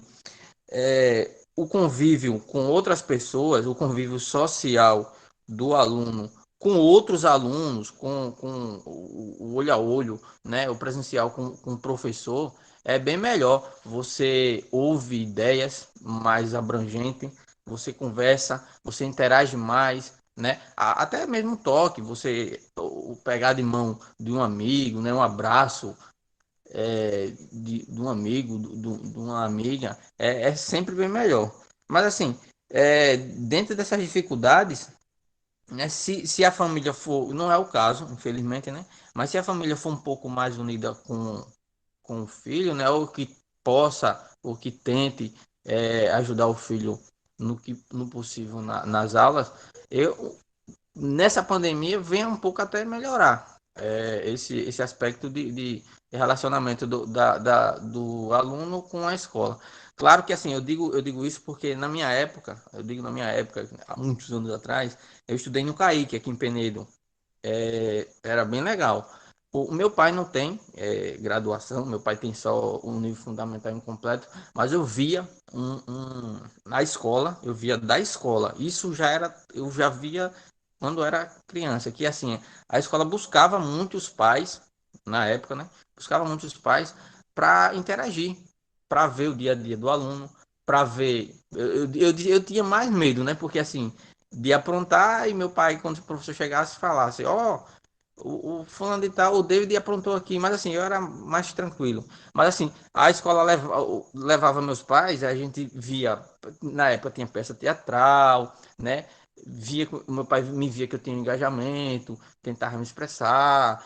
o convívio com outras pessoas, o convívio social do aluno com outros alunos, com o olho a olho, né, o presencial com o professor, é bem melhor. Você ouve ideias mais abrangentes, você conversa, você interage mais, né? Até mesmo um toque, você pegar de mão de um amigo, né, um abraço, de um amigo, de uma amiga, é sempre bem melhor. Mas assim, dentro dessas dificuldades, né, se a família for, não é o caso, infelizmente, né? Mas se a família for um pouco mais unida com o filho, né, ou que possa, ou que tente ajudar o filho no possível nas aulas, eu nessa pandemia vem um pouco até melhorar esse aspecto de relacionamento do aluno com a escola. Claro que assim, eu digo isso porque na minha época, há muitos anos atrás, eu estudei no CAIC, aqui em Penedo. Era bem legal. O meu pai não tem graduação, meu pai tem só um nível fundamental incompleto, mas eu via na escola, eu via da escola. Isso eu já via quando era criança, que assim, a escola buscava muito os pais, na época, né? Buscava muito os pais para interagir, para ver o dia a dia do aluno, para ver. Eu tinha mais medo, né? Porque assim, de aprontar e meu pai, quando o professor chegasse, falasse: Ó, o fulano de tal, o David aprontou aqui, mas assim, eu era mais tranquilo. Mas assim, a escola levava meus pais, a gente via, na época tinha peça teatral, né? O meu pai me via que eu tinha engajamento, tentava me expressar,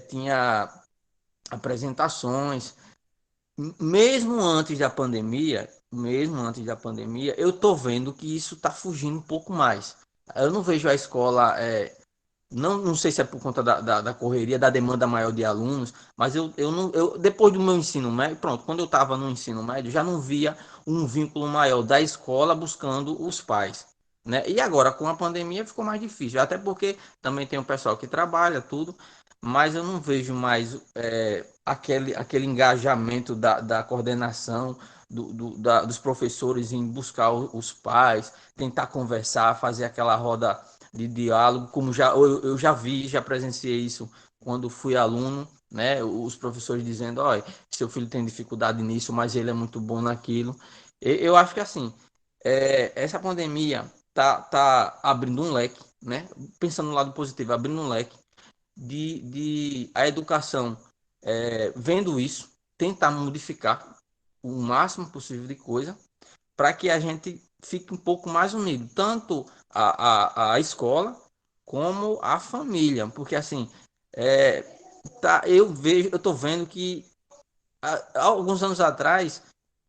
tinha apresentações. Mesmo antes da pandemia, eu tô vendo que isso tá fugindo um pouco mais. Eu não vejo a escola, não sei se é por conta da correria, da demanda maior de alunos, mas depois do meu ensino médio, pronto, quando eu estava no ensino médio, já não via um vínculo maior da escola buscando os pais, né? E agora, com a pandemia, ficou mais difícil, até porque também tem o pessoal que trabalha, tudo, mas eu não vejo mais aquele engajamento da coordenação, dos professores em buscar os pais, tentar conversar, fazer aquela roda de diálogo, como eu já vi, já presenciei isso quando fui aluno, né? Os professores dizendo: olha, seu filho tem dificuldade nisso, mas ele é muito bom naquilo. Eu acho que assim, essa pandemia tá abrindo um leque, né? Pensando no lado positivo, abrindo um leque de a educação, vendo isso, tentar modificar o máximo possível de coisa para que a gente fique um pouco mais unido, tanto a escola como a família, porque assim, eu estou vendo que há alguns anos atrás,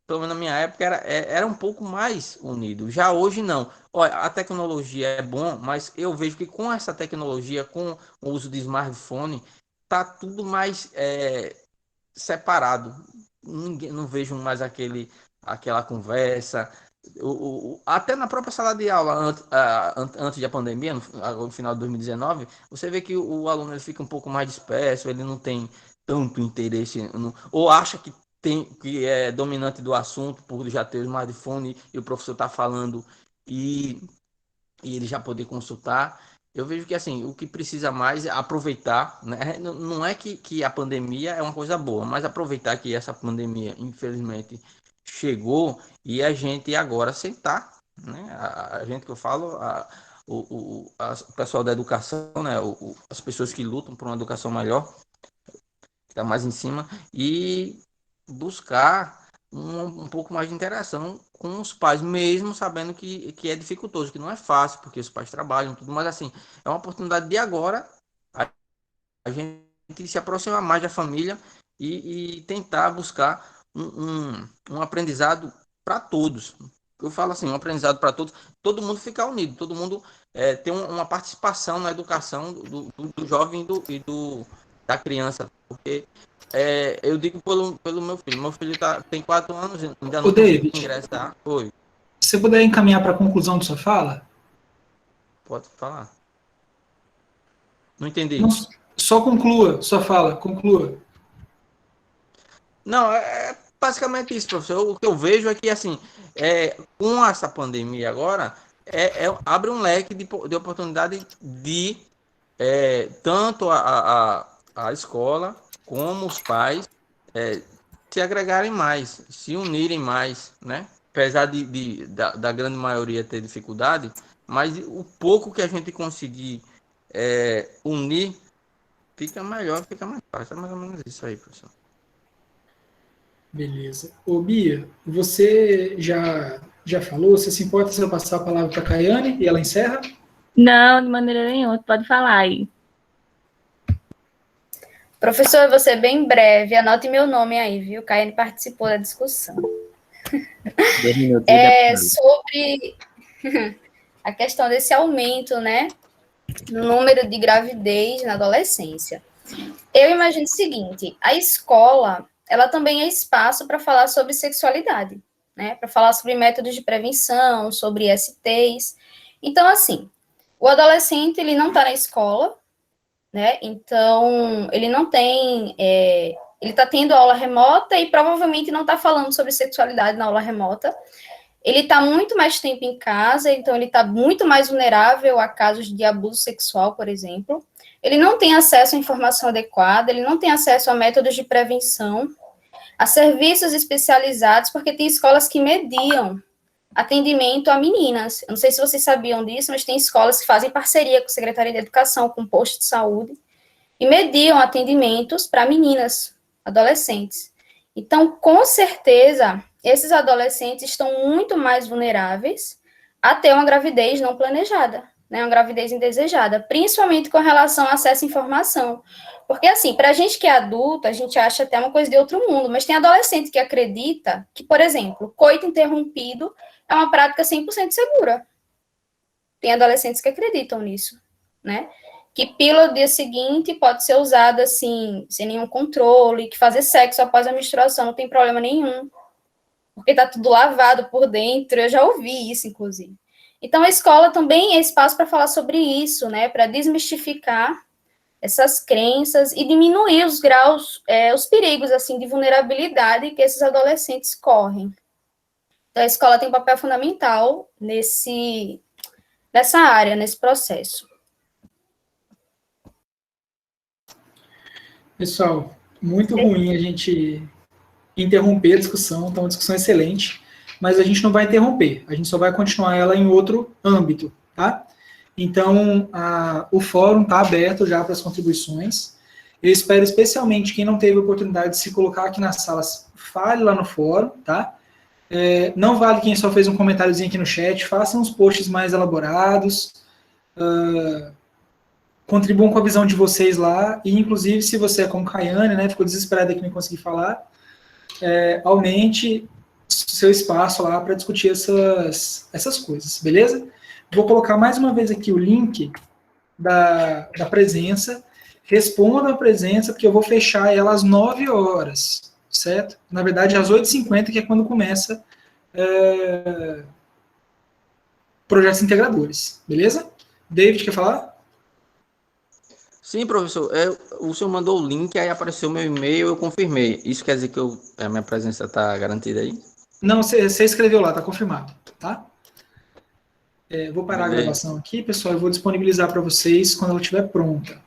pelo menos na minha época, era um pouco mais unido. Já hoje não. Olha, a tecnologia é bom, mas eu vejo que com essa tecnologia, com o uso de smartphone, tá tudo mais separado. Não vejo mais aquela conversa. Até na própria sala de aula, antes da pandemia, no final de 2019, você vê que o aluno ele fica um pouco mais disperso, ele não tem tanto interesse, ou acha que é dominante do assunto por já ter o smartphone e o professor está falando e, e ele já poder consultar. Eu vejo que assim, o que precisa mais é aproveitar, né? Não é que a pandemia é uma coisa boa, mas aproveitar que essa pandemia, infelizmente, chegou e a gente agora sentar, né? A gente que eu falo, o pessoal da educação, né? As pessoas que lutam por uma educação melhor, que está mais em cima, e buscar um pouco mais de interação com os pais, mesmo sabendo que é dificultoso, que não é fácil, porque os pais trabalham, tudo, mas assim, é uma oportunidade de agora a gente se aproximar mais da família e tentar buscar um aprendizado para todos. Eu falo assim, um aprendizado para todos, todo mundo ficar unido, todo mundo ter uma participação na educação do jovem da criança, porque eu digo pelo meu filho tem 4 anos, ainda não conseguiu David, ingressar. Oi. se você puder encaminhar para a conclusão da sua fala? Pode falar. Não entendi. Não, só conclua sua fala, conclua. Não, é basicamente isso, professor. O que eu vejo é que, assim, com essa pandemia agora, abre um leque de oportunidade de tanto a escola como os pais se agregarem mais, se unirem mais, né? Apesar da grande maioria ter dificuldade, mas o pouco que a gente conseguir unir, fica melhor, fica mais fácil. É mais ou menos isso aí, professor. Beleza. Ô, Bia, você já falou? Você se importa se eu passar a palavra para a Caiane e ela encerra? Não, de maneira nenhuma, pode falar aí. Professor, eu vou ser bem breve, anote meu nome aí, viu? Caiane participou da discussão. 2 minutos. Sobre a questão desse aumento, né, no número de gravidez na adolescência. Eu imagino o seguinte, a escola, ela também é espaço para falar sobre sexualidade, né, para falar sobre métodos de prevenção, sobre STs. Então, assim, o adolescente, ele não está na escola, né, então, ele não tem, ele está tendo aula remota e provavelmente não está falando sobre sexualidade na aula remota. Ele está muito mais tempo em casa, então ele está muito mais vulnerável a casos de abuso sexual, por exemplo. Ele não tem acesso à informação adequada, ele não tem acesso a métodos de prevenção. a serviços especializados, porque tem escolas que mediam atendimento a meninas. Eu não sei se vocês sabiam disso, mas tem escolas que fazem parceria com a Secretaria de Educação, com o posto de saúde, e mediam atendimentos para meninas, adolescentes. Então, com certeza, esses adolescentes estão muito mais vulneráveis a ter uma gravidez não planejada, né, uma gravidez indesejada, principalmente com relação ao acesso à informação. Porque, assim, para a gente que é adulto, a gente acha até uma coisa de outro mundo, mas tem adolescente que acredita que, por exemplo, coito interrompido é uma prática 100% segura. Tem adolescentes que acreditam nisso, né? Que pílula do dia seguinte pode ser usada, assim, sem nenhum controle, que fazer sexo após a menstruação não tem problema nenhum, porque tá tudo lavado por dentro. Eu já ouvi isso, inclusive. Então, a escola também é espaço para falar sobre isso, né? Para desmistificar essas crenças e diminuir os graus, os perigos, assim, de vulnerabilidade que esses adolescentes correm. Então, a escola tem um papel fundamental nessa área, nesse processo. Pessoal, muito ruim a gente interromper a discussão, então, uma discussão excelente, mas a gente não vai interromper, a gente só vai continuar ela em outro âmbito, tá? Então, o fórum está aberto já para as contribuições. Eu espero especialmente quem não teve a oportunidade de se colocar aqui nas salas, fale lá no fórum, tá? Não vale quem só fez um comentáriozinho aqui no chat, façam os posts mais elaborados, contribuam com a visão de vocês lá, e inclusive se você é como Caiane, né, ficou desesperada que não consegui falar, aumente seu espaço lá para discutir essas coisas, beleza? Vou colocar mais uma vez aqui o link da presença, respondam a presença, porque eu vou fechar ela às 9 horas, certo? Na verdade, às 8h50, que é quando começa projetos integradores, beleza? David, quer falar? Sim, professor. O senhor mandou o link, aí apareceu meu e-mail, eu confirmei. Isso quer dizer que a minha presença está garantida aí? Não, você escreveu lá, está confirmado, tá? Vou parar a gravação aqui, pessoal, eu vou disponibilizar para vocês quando ela estiver pronta.